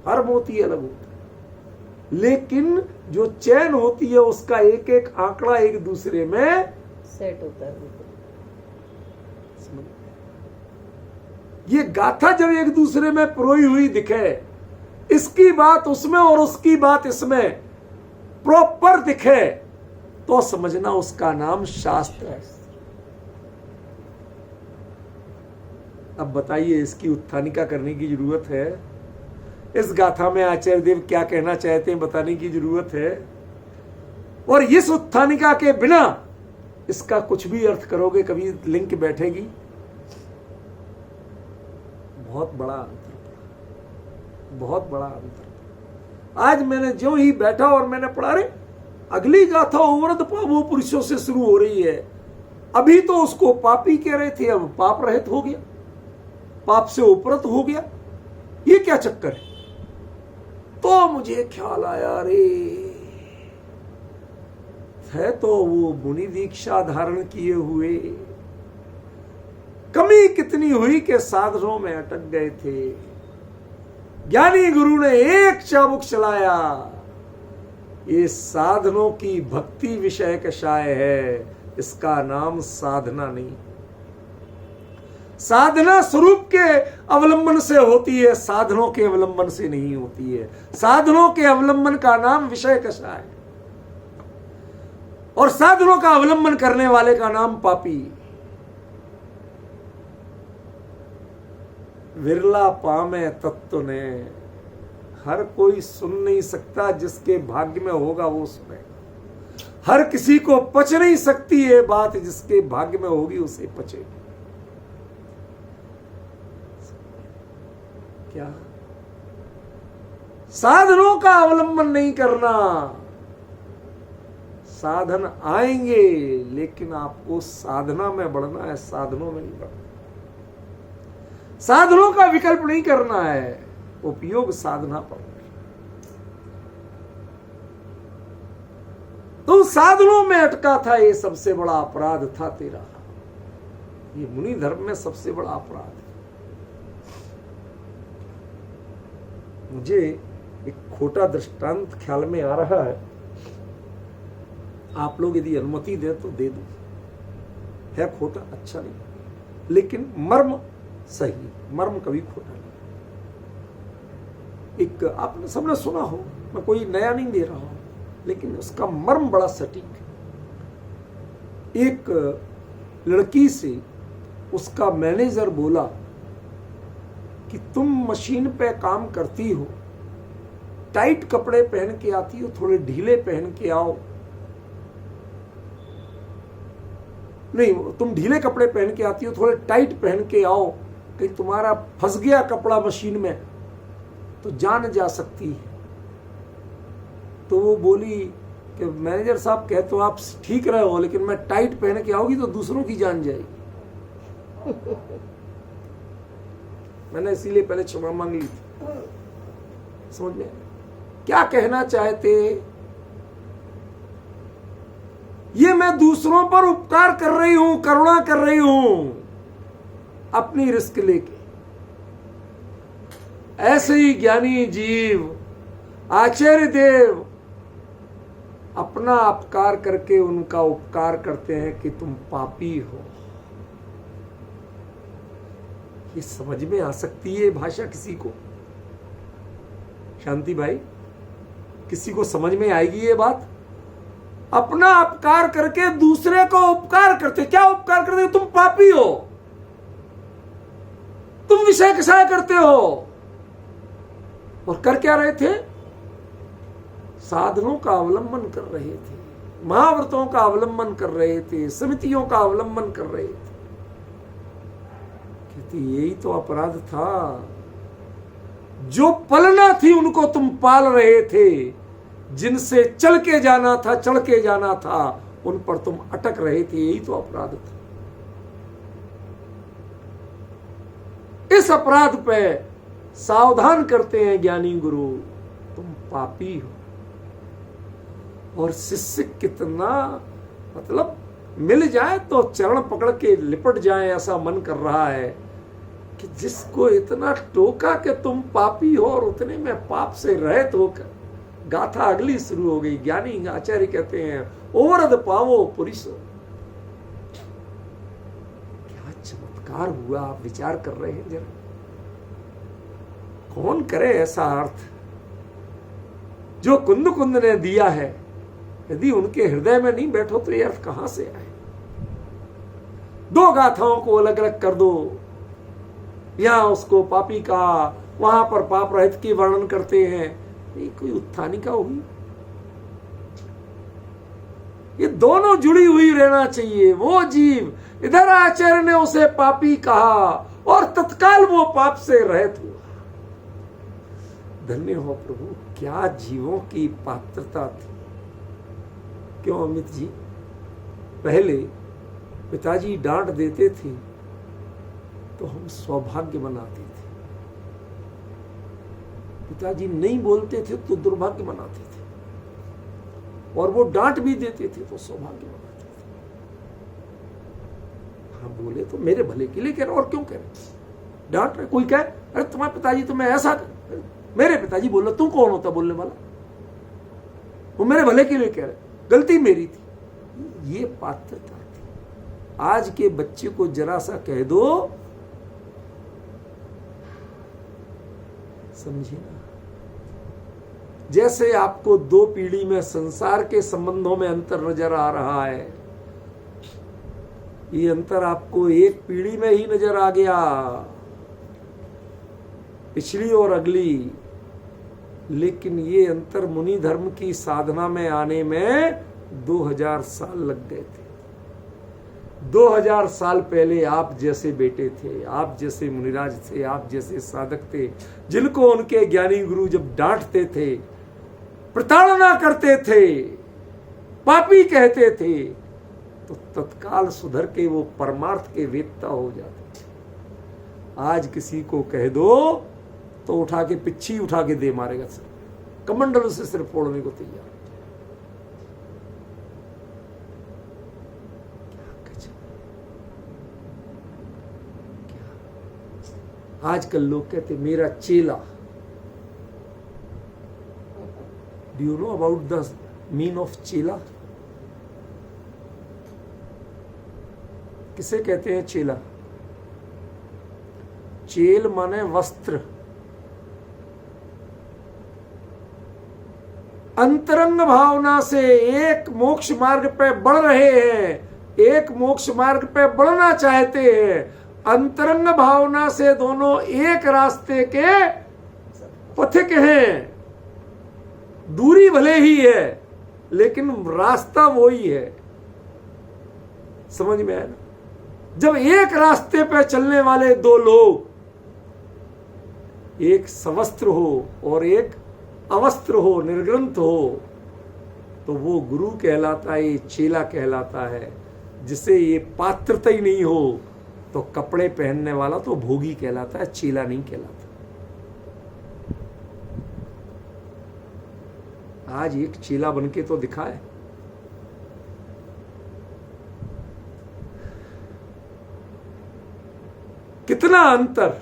हर मोती अलग होता है, लेकिन जो चैन होती है उसका एक एक आंकड़ा एक दूसरे में सेट होता है। ये गाथा जब एक दूसरे में पिरोई हुई दिखे, इसकी बात उसमें और उसकी बात इसमें प्रॉपर दिखे तो समझना उसका नाम शास्त्र है। अब बताइए इसकी उत्थानिका करने की जरूरत है? इस गाथा में आचार्य देव क्या कहना चाहते हैं बताने की जरूरत है? और इस उत्थानिका के बिना इसका कुछ भी अर्थ करोगे कभी लिंक बैठेगी? बहुत बड़ा अंतर, बहुत बड़ा अंतर। आज मैंने जो ही बैठा और मैंने पढ़ा, रे अगली गाथा ओवरद पावो पुरुषों से शुरू हो रही है। अभी तो उसको पापी कह रहे थे, अब पाप रहित हो गया, पाप से उपरत हो गया। ये क्या चक्कर है? तो मुझे ख्याल आया, रे है तो वो मुनि दीक्षा धारण किए हुए, कमी कितनी हुई कि साधनों में अटक गए थे। ज्ञानी गुरु ने एक चाबुक चलाया, ये साधनों की भक्ति विषय कषाय है, इसका नाम साधना नहीं। साधना स्वरूप के अवलंबन से होती है, साधनों के अवलंबन से नहीं होती है। साधनों के अवलंबन का नाम विषय कषाय और साधनों का अवलंबन करने वाले का नाम पापी। विरला पामे तत्व ने, हर कोई सुन नहीं सकता, जिसके भाग्य में होगा वो सुने। हर किसी को पच नहीं सकती ये बात, जिसके भाग्य में होगी उसे पचे। क्या साधनों का अवलंबन नहीं करना। साधन आएंगे लेकिन आपको साधना में बढ़ना है, साधनों में नहीं बढ़ना। साधनों का विकल्प नहीं करना है, उपयोग साधना पर। तो साधनों में अटका था, ये सबसे बड़ा अपराध था तेरा। ये मुनि धर्म में सबसे बड़ा अपराध है। मुझे एक खोटा दृष्टांत ख्याल में आ रहा है, आप लोग यदि अनुमति दे तो दे दो। है खोटा, अच्छा नहीं, लेकिन मर्म सही, मर्म कभी खोटा नहीं। एक आपने सबने सुना हो, मैं कोई नया नहीं दे रहा हूं, लेकिन उसका मर्म बड़ा सटीक है। एक लड़की से उसका मैनेजर बोला कि तुम मशीन पे काम करती हो, टाइट कपड़े पहन के आती हो, थोड़े ढीले पहन के आओ। नहीं, तुम ढीले कपड़े पहन के आती हो, थोड़े टाइट पहन के आओ, कहीं तुम्हारा फंस गया कपड़ा मशीन में तो जान जा सकती है। तो वो बोली कि मैनेजर साहब कहे तो आप ठीक रहे हो, लेकिन मैं टाइट पहन के आऊंगी तो दूसरों की जान जाएगी। मैंने इसीलिए पहले क्षमा मांग ली थी। समझ में क्या कहना चाहते? ये मैं दूसरों पर उपकार कर रही हूं, करुणा कर रही हूं, अपनी रिस्क लेके। ऐसे ही ज्ञानी जीव आचार्य देव अपना अपकार करके उनका उपकार करते हैं कि तुम पापी हो। ये समझ में आ सकती है भाषा किसी को? शांति भाई, किसी को समझ में आएगी ये बात? अपना अपकार करके दूसरे को उपकार करते। क्या उपकार करते? तुम पापी हो, तुम विषय कषाय करते हो। और कर क्या रहे थे? साधनों का अवलंबन कर रहे थे, महाव्रतों का अवलंबन कर रहे थे, समितियों का अवलंबन कर रहे थे। कहती यही तो अपराध था। जो पलना थी उनको तुम पाल रहे थे, जिनसे चल के जाना था, चढ़ के जाना था, उन पर तुम अटक रहे थे। यही तो अपराध था। इस अपराध पे सावधान करते हैं ज्ञानी गुरु, तुम पापी हो। और शिष्य कितना, मतलब मिल जाए तो चरण पकड़ के लिपट जाए, ऐसा मन कर रहा है कि जिसको इतना टोका कि तुम पापी हो और उतने में पाप से रहित होकर गाथा अगली शुरू हो गई। ज्ञानी आचार्य कहते हैं ओवरद पावो पुरुषो। क्या चमत्कार हुआ, आप विचार कर रहे हैं जरा? कौन करे ऐसा अर्थ? जो कुंद कुंद ने दिया है, यदि उनके हृदय में नहीं बैठो तो ये अर्थ कहां से आए? दो गाथाओं को अलग अलग कर दो, यहां उसको पापी का, वहां पर पाप रहित की वर्णन करते हैं, ये कोई उत्थानिका होगी? ये दोनों जुड़ी हुई रहना चाहिए। वो जीव, इधर आचार्य ने उसे पापी कहा और तत्काल वो पाप से रहित हुआ। धन्य हो प्रभु, क्या जीवों की पात्रता थी। क्यों अमित जी, पहले पिताजी डांट देते थे तो हम सौभाग्य मनाते थे, पिताजी नहीं बोलते थे तो दुर्भाग्य मनाते थे, और वो डांट भी देते थे तो सौभाग्य मनाते थे। हाँ बोले तो मेरे भले के लिए कह रहे, और क्यों कह रहे? डांट रहे, कोई कहे अरे तुम्हारे पिताजी तुम्हें ऐसा, मेरे पिताजी बोल रहे, तू कौन होता बोलने वाला? वो मेरे भले के लिए कह रहे, गलती मेरी थी। ये पात्रता थी। आज के बच्चे को जरा सा कह दो, समझे ना, जैसे आपको दो पीढ़ी में संसार के संबंधों में अंतर नजर आ रहा है, ये अंतर आपको एक पीढ़ी में ही नजर आ गया, पिछली और अगली। लेकिन ये अंतर मुनि धर्म की साधना में आने में 2000 साल लग गए थे। 2000 साल पहले आप जैसे बेटे थे, आप जैसे मुनिराज थे, आप जैसे साधक थे, जिनको उनके ज्ञानी गुरु जब डांटते थे, प्रताड़ना करते थे, पापी कहते थे, तो तत्काल सुधर के वो परमार्थ के वेत्ता हो जाते। आज किसी को कह दो तो उठा के पिच्छी उठा के दे मारेगा, सर कमंडल से सिर फोड़ने को तैयार। आजकल लोग कहते मेरा चेला। Do you know about the mean of चेला? किसे कहते हैं चेला? चेल माने वस्त्र। अंतरंग भावना से एक मोक्ष मार्ग पे बढ़ रहे हैं, एक मोक्ष मार्ग पे बढ़ना चाहते हैं, अंतरंग भावना से दोनों एक रास्ते के पथिक हैं। दूरी भले ही है लेकिन रास्ता वही है। समझ में आया ना? जब एक रास्ते पे चलने वाले दो लोग, एक सवस्त्र हो और एक अवस्त्र हो, निर्ग्रंथ हो, तो वो गुरु कहलाता है, ये चेला कहलाता है। जिसे ये पात्रता ही नहीं हो तो कपड़े पहनने वाला तो भोगी कहलाता है, चेला नहीं कहलाता। आज एक चेला बनके तो दिखाए। कितना अंतर,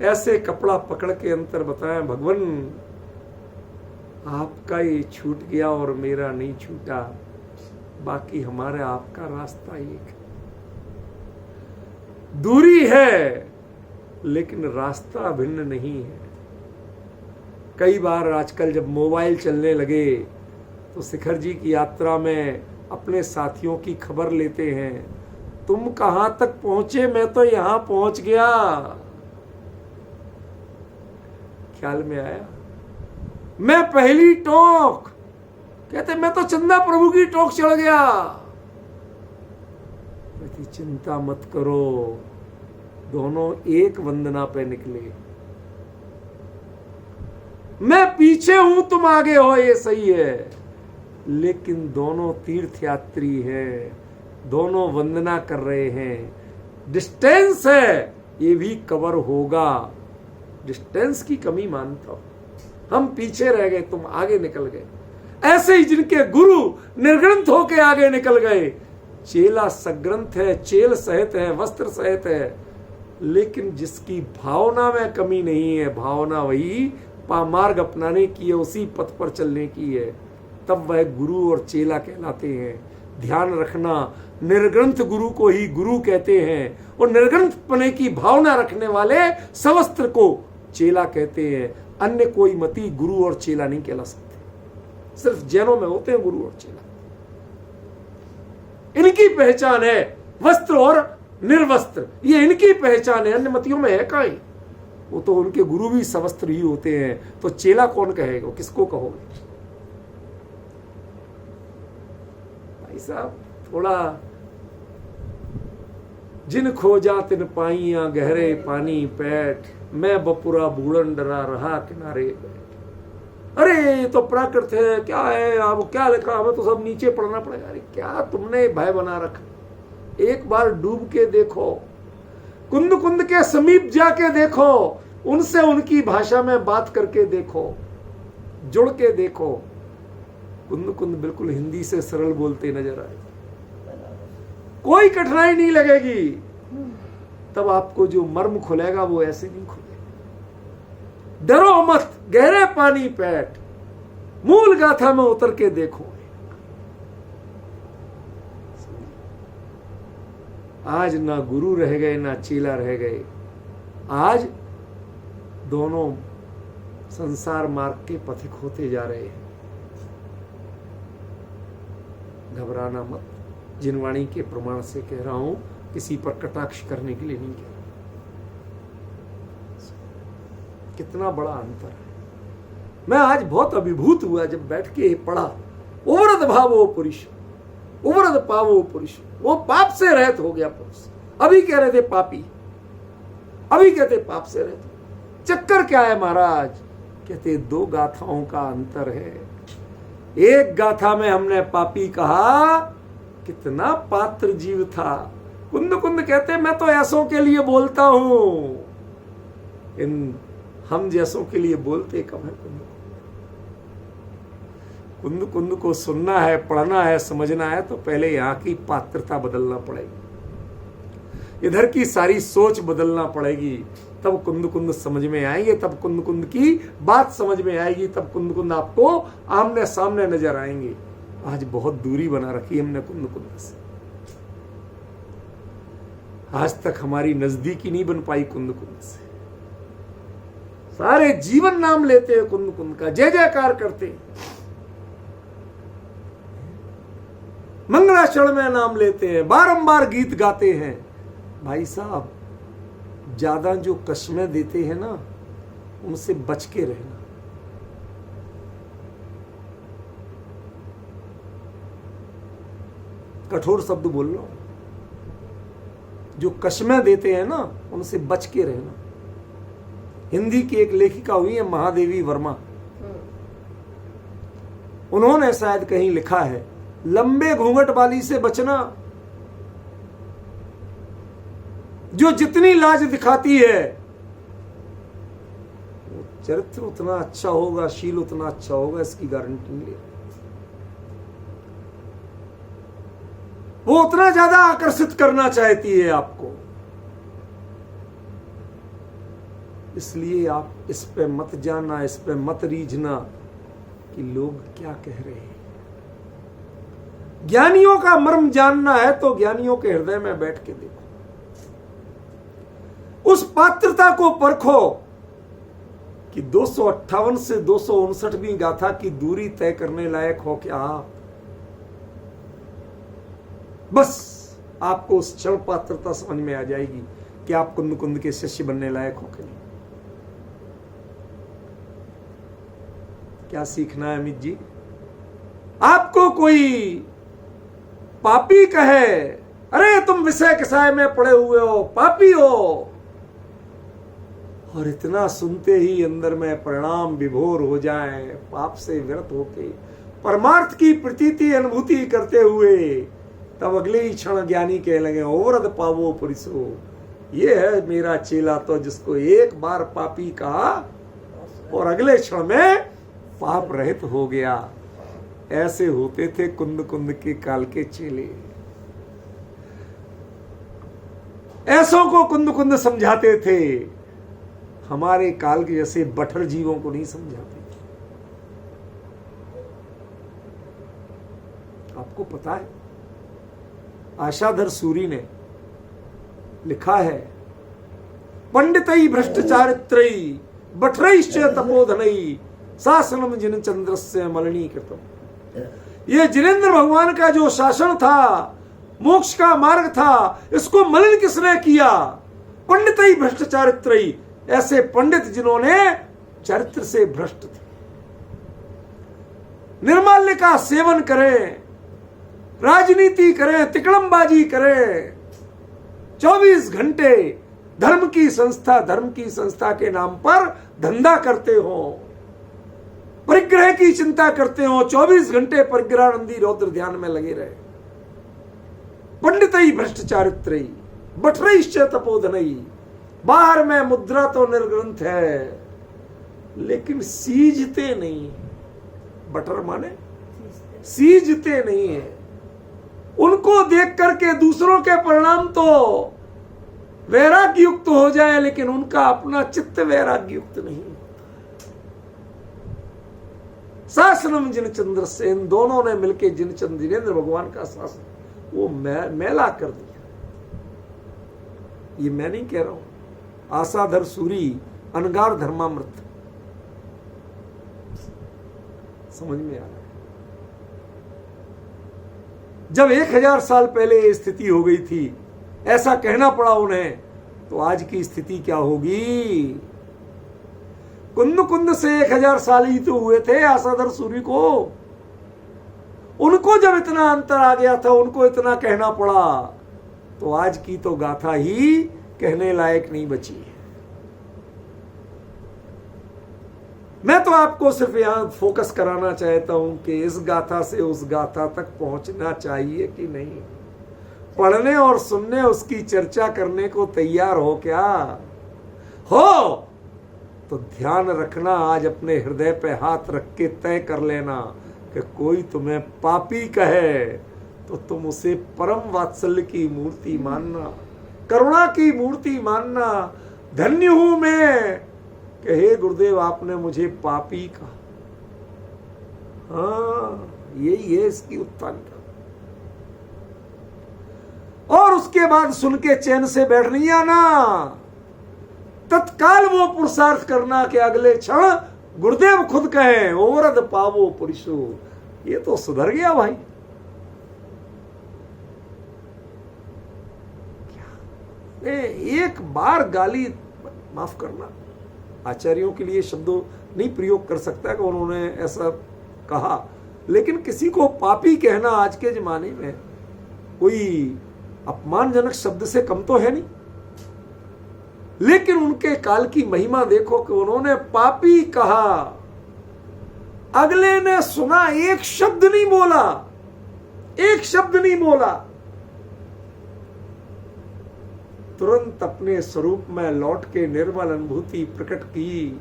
ऐसे कपड़ा पकड़ के अंतर बताएं भगवान। आपका ये छूट गया और मेरा नहीं छूटा, बाकी हमारे आपका रास्ता एक। दूरी है लेकिन रास्ता भिन्न नहीं है। कई बार आजकल जब मोबाइल चलने लगे तो शिखर जी की यात्रा में अपने साथियों की खबर लेते हैं, तुम कहां तक पहुंचे? मैं तो यहां पहुंच गया। ख्याल में आया? मैं पहली टोक, कहते मैं तो चंदा प्रभु की टोक चढ़ गया। कहती चिंता मत करो, दोनों एक वंदना पे निकले। मैं पीछे हूं, तुम आगे हो, ये सही है, लेकिन दोनों तीर्थयात्री हैं, दोनों वंदना कर रहे हैं। डिस्टेंस है, ये भी कवर होगा। डिस्टेंस की कमी मानता हूं। हम पीछे रह गए, तुम आगे निकल गए। ऐसे ही जिनके गुरु निर्ग्रंथ होके आगे निकल गए, चेला सग्रंथ है, चेल सहित है, वस्त्र सहित है, लेकिन जिसकी भावना में कमी नहीं है, भावना वही मार्ग अपनाने की है, उसी पथ पर चलने की है, तब वह गुरु और चेला कहलाते हैं। ध्यान रखना, निर्ग्रंथ गुरु को ही गुरु कहते हैं और निर्ग्रंथ पने की भावना रखने वाले सवस्त्र को चेला कहते हैं। अन्य कोई मति गुरु और चेला नहीं कहला सकते। सिर्फ जैनों में होते हैं गुरु और चेला। इनकी पहचान है वस्त्र और निर्वस्त्र, ये इनकी पहचान है, अन्य मतियों में है कहीं। वो तो उनके गुरु भी सवस्त्र ही होते हैं, तो चेला कौन कहेगा, किसको कहोगे? भाई साहब थोड़ा जिन खोजा तिन पाइया गहरे पानी पैठ, मैं बपुरा बूढ़न डरा रहा किनारे बैठ। अरे ये तो प्राकृत है, क्या है आप क्या लिखा, हमें तो सब नीचे पढ़ना पड़ेगा। अरे क्या तुमने भय बना रखा, एक बार डूब के देखो, कुंद कुंद के समीप जाके देखो, उनसे उनकी भाषा में बात करके देखो, जुड़ के देखो। कुंद कुंद बिल्कुल हिंदी से सरल बोलते नजर आए, कोई कठिनाई नहीं लगेगी। तब आपको जो मर्म खुलेगा वो ऐसे नहीं खुलेगा। डरो मत, गहरे पानी पैठ, मूल गाथा में उतर के देखो। आज ना गुरु रह गए ना चेला रह गए, आज दोनों संसार मार्ग के पथिक होते जा रहे हैं। घबराना मत, जिनवाणी के प्रमाण से कह रहा हूं, किसी पर कटाक्ष करने के लिए नहीं कह रहा। कितना बड़ा अंतर है। मैं आज बहुत अभिभूत हुआ जब बैठ के पढ़ा, उव्रत भावो पुरुष, उव्रत पावो पुरुष। वो पाप से रहित हो गया पुरुष। अभी कह रहे थे पापी, अभी कहते पाप से रहित। चक्कर क्या है महाराज? कहते दो गाथाओं का अंतर है। एक गाथा में हमने पापी कहा, कितना पात्र जीव था। कुंद कुंद कहते मैं तो ऐसों के लिए बोलता हूं, इन हम जैसों के लिए बोलते कब है? कुंद कुंद को सुनना है, पढ़ना है, समझना है तो पहले यहाँ की पात्रता बदलना पड़ेगी, इधर की सारी सोच बदलना पड़ेगी, तब कुंद कुंद समझ में आएंगे, तब कुंद कुंद की बात समझ में आएगी, तब कुंद कुंद आपको आमने सामने नजर आएंगे। आज बहुत दूरी बना रखी हमने कुंद कुंद से, आज तक हमारी नजदीकी नहीं बन पाई कुंद कुंद से। सारे जीवन नाम लेते हैं कुंद कुंद का, जय जयकार करते हैं, मंगलाचरण में नाम लेते हैं, बारंबार गीत गाते हैं। भाई साहब ज्यादा जो कस्में देते हैं ना, उनसे बच के रहना। कठोर शब्द बोल रहा हूं, जो कस्में देते हैं ना, उनसे बच के रहना। हिंदी की एक लेखिका हुई है महादेवी वर्मा, उन्होंने शायद कहीं लिखा है, लंबे घूंघट वाली से बचना, जो जितनी लाज दिखाती है वो चरित्र उतना अच्छा होगा, शील उतना अच्छा होगा, इसकी गारंटी नहीं। वो उतना ज्यादा आकर्षित करना चाहती है आपको, इसलिए आप इस पे मत जाना, इस पे मत रीझना कि लोग क्या कह रहे हैं। ज्ञानियों का मर्म जानना है तो ज्ञानियों के हृदय में बैठ के देखो, उस पात्रता को परखो कि 258 से 259वीं गाथा की दूरी तय करने लायक हो क्या आप? बस आपको उस क्षण पात्रता समझ में आ जाएगी कि आप कुंद कुंद के शिष्य बनने लायक हो कि नहीं। क्या सीखना है अमित जी? आपको कोई पापी कहे, अरे तुम विषय कसाय में पड़े हुए हो, पापी हो, और इतना सुनते ही अंदर में परिणाम विभोर हो जाए, पाप से विरत होके परमार्थ की प्रतीति अनुभूति करते हुए, तब अगले ही क्षण ज्ञानी कहने लगे, ओवरद पावो पुरुषो, ये है मेरा चेला, तो जिसको एक बार पापी कहा और अगले क्षण में पाप रहित हो गया। ऐसे होते थे कुंद कुंद के काल के चेले, ऐसों को कुंद कुंद समझाते थे, हमारे काल के जैसे बठर जीवों को नहीं समझाते। आपको पता है आशाधर सूरी ने लिखा है, पंडितई भ्रष्टाचारित्रई बठरैश्च तपोधनई शासनम जिन चंद्रस्य मलिनीकृतम। ये जिनेंद्र भगवान का जो शासन था, मोक्ष का मार्ग था, इसको मलिन किसने किया? पंडितई भ्रष्ट चारित्रई, ऐसे पंडित जिन्होंने चरित्र से भ्रष्ट थे। निर्माल्य का सेवन करें, राजनीति करें, तिकड़मबाजी करें, 24 घंटे धर्म की संस्था के नाम पर धंधा करते हो, परिग्रह की चिंता करते हो, 24 घंटे परिग्रहानंदी रौद्र ध्यान में लगे रहे। पंडितई भ्रष्ट चारित्रई बठरईश्च तपोधनई, बाहर में मुद्रा तो निर्ग्रंथ है लेकिन सीजते नहीं। बटर माने सीजते नहीं है। उनको देख करके दूसरों के परिणाम तो वैराग्य युक्त हो जाए, लेकिन उनका अपना चित्त वैराग्य युक्त नहीं। शासनम जिनचंद्र से, इन दोनों ने मिलकर जिनेंद्र भगवान का शासन वो मैला कर दिया। ये मैं नहीं कह रहा हूं, आशाधर सूरी अनगार धर्मामृत, समझ में आ रहा है। जब 1000 साल पहले ये स्थिति हो गई थी, ऐसा कहना पड़ा उन्हें, तो आज की स्थिति क्या होगी? कुंद से 1000 साल ही तो हुए थे आशाधर सूरी को। उनको जब इतना अंतर आ गया था, उनको इतना कहना पड़ा, तो आज की तो गाथा ही कहने लायक नहीं बची है। मैं तो आपको सिर्फ यहां फोकस कराना चाहता हूं कि इस गाथा से उस गाथा तक पहुंचना चाहिए कि नहीं। पढ़ने और सुनने, उसकी चर्चा करने को तैयार हो क्या? हो तो ध्यान रखना, आज अपने हृदय पे हाथ रख के तय कर लेना कि कोई तुम्हें पापी कहे तो तुम उसे परम वात्सल्य की मूर्ति मानना, करुणा की मूर्ति मानना। धन्य हूं मैं कि हे गुरुदेव आपने मुझे पापी कहा। हाँ, यही है इसकी उत्थान का। और उसके बाद सुन के चैन से बैठ नहीं आना, तत्काल वो पुरुषार्थ करना कि अगले क्षण गुरुदेव खुद कहें ओरद पावो पुरुषो, ये तो सुधर गया भाई। एक बार गाली, माफ करना, आचार्यों के लिए शब्दों नहीं प्रयोग कर सकता कि उन्होंने ऐसा कहा, लेकिन किसी को पापी कहना आज के जमाने में कोई अपमानजनक शब्द से कम तो है नहीं। लेकिन उनके काल की महिमा देखो कि उन्होंने पापी कहा, अगले ने सुना, एक शब्द नहीं बोला, एक शब्द नहीं बोला, तुरंत अपने स्वरूप में लौट के निर्मल अनुभूति प्रकट की।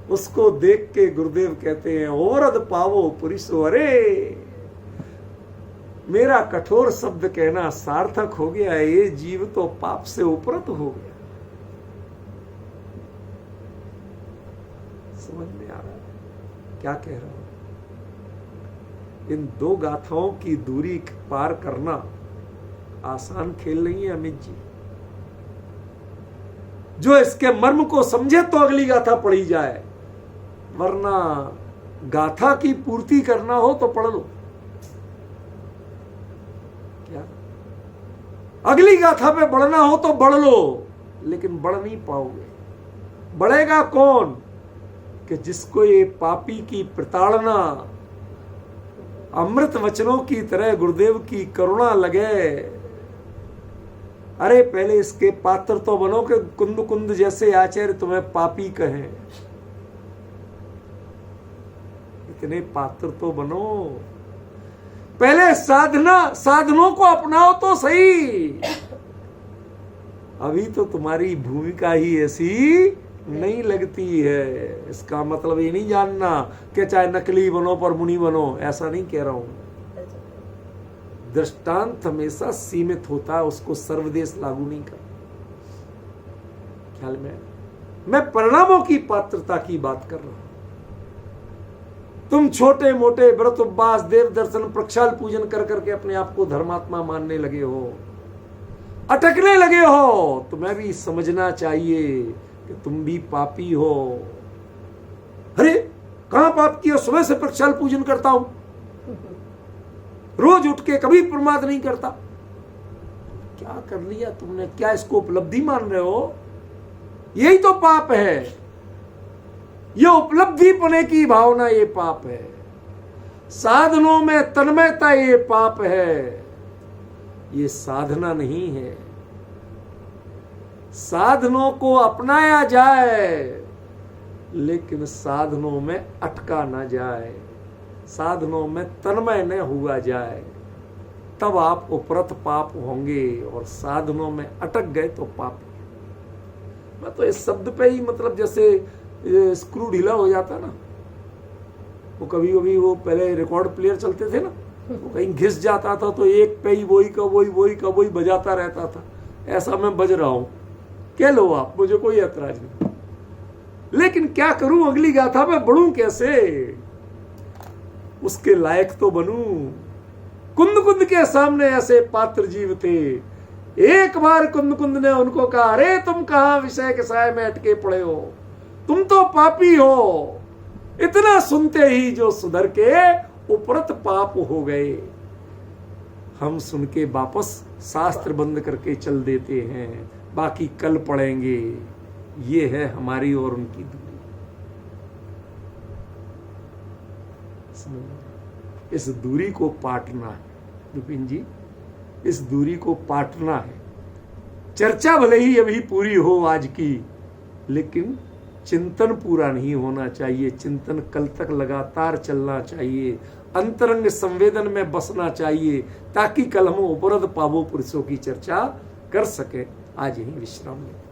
उसको देख के गुरुदेव कहते हैं ओरद पावो पुरुषो। अरे मेरा कठोर शब्द कहना सार्थक हो गया, ये जीव तो पाप से उपरत हो गया। समझ में आ रहा है क्या कह रहा हूं? इन दो गाथाओं की दूरी पार करना आसान खेल नहीं है अमित जी। जो इसके मर्म को समझे तो अगली गाथा पढ़ी जाए, वरना गाथा की पूर्ति करना हो तो पढ़ लो। क्या अगली गाथा पे बढ़ना हो तो बढ़ लो, लेकिन बढ़ नहीं पाओगे। बढ़ेगा कौन? कि जिसको ये पापी की प्रताड़ना अमृत वचनों की तरह गुरुदेव की करुणा लगे। अरे पहले इसके पात्र तो बनो कि कुंद जैसे आचार्य तुम्हें पापी कहें। इतने पात्र तो बनो, पहले साधनों को अपनाओ तो सही। अभी तो तुम्हारी भूमिका ही ऐसी नहीं लगती है। इसका मतलब ये नहीं जानना कि चाहे नकली बनो पर मुनि बनो, ऐसा नहीं कह रहा हूं। दृष्टांत हमेशा सीमित होता है, उसको सर्वदेश लागू नहीं कर। ख्याल में मैं परिणामों की पात्रता की बात कर रहा हूं। तुम छोटे मोटे व्रत उपवास देव दर्शन प्रक्षाल पूजन कर करके अपने आप को धर्मात्मा मानने लगे हो, अटकने लगे हो। तुम्हें भी समझना चाहिए कि तुम भी पापी हो। अरे कहां पाप किया? सुबह से प्रक्षाल पूजन करता हूं, रोज उठ के कभी प्रमाद नहीं करता। क्या कर लिया तुमने? क्या इसको उपलब्धि मान रहे हो? यही तो पाप है। ये उपलब्धि पने की भावना, ये पाप है। साधनों में तन्मयता, ये पाप है। ये साधना नहीं है। साधनों को अपनाया जाए, लेकिन साधनों में अटका ना जाए, साधनों में तन्मय न हुआ जाए, तब आप उपरत पाप होंगे। और साधनों में अटक गए तो पाप। मैं तो इस शब्द पे ही, मतलब जैसे स्क्रू ढीला हो जाता ना, वो कभी कभी वो पहले रिकॉर्ड प्लेयर चलते थे ना, वो कहीं घिस जाता था तो एक पे ही वही बजाता रहता था। ऐसा मैं बज रहा हूं, कह लो आप, मुझे कोई ऐतराज नहीं। लेकिन क्या करूं, अगली गाथा में बढ़ूं कैसे? उसके लायक तो बनूं। कुंद कुंद के सामने ऐसे पात्र जीव थे। एक बार कुंद कुंद ने उनको कहा, अरे तुम कहां विषय के साय में अटके पड़े हो, तुम तो पापी हो। इतना सुनते ही जो सुधर के उपरत पाप हो गए। हम सुन के वापस शास्त्र बंद करके चल देते हैं, बाकी कल पढ़ेंगे। ये है हमारी और उनकी दूरी। इस दूरी को पाटना है विपिन जी, इस दूरी को पाटना है। चर्चा भले ही अभी पूरी हो आज की, लेकिन चिंतन पूरा नहीं होना चाहिए। चिंतन कल तक लगातार चलना चाहिए, अंतरंग संवेदन में बसना चाहिए, ताकि कल हम उपरत पावो पुरुषों की चर्चा कर सके। आज यही विश्राम लें।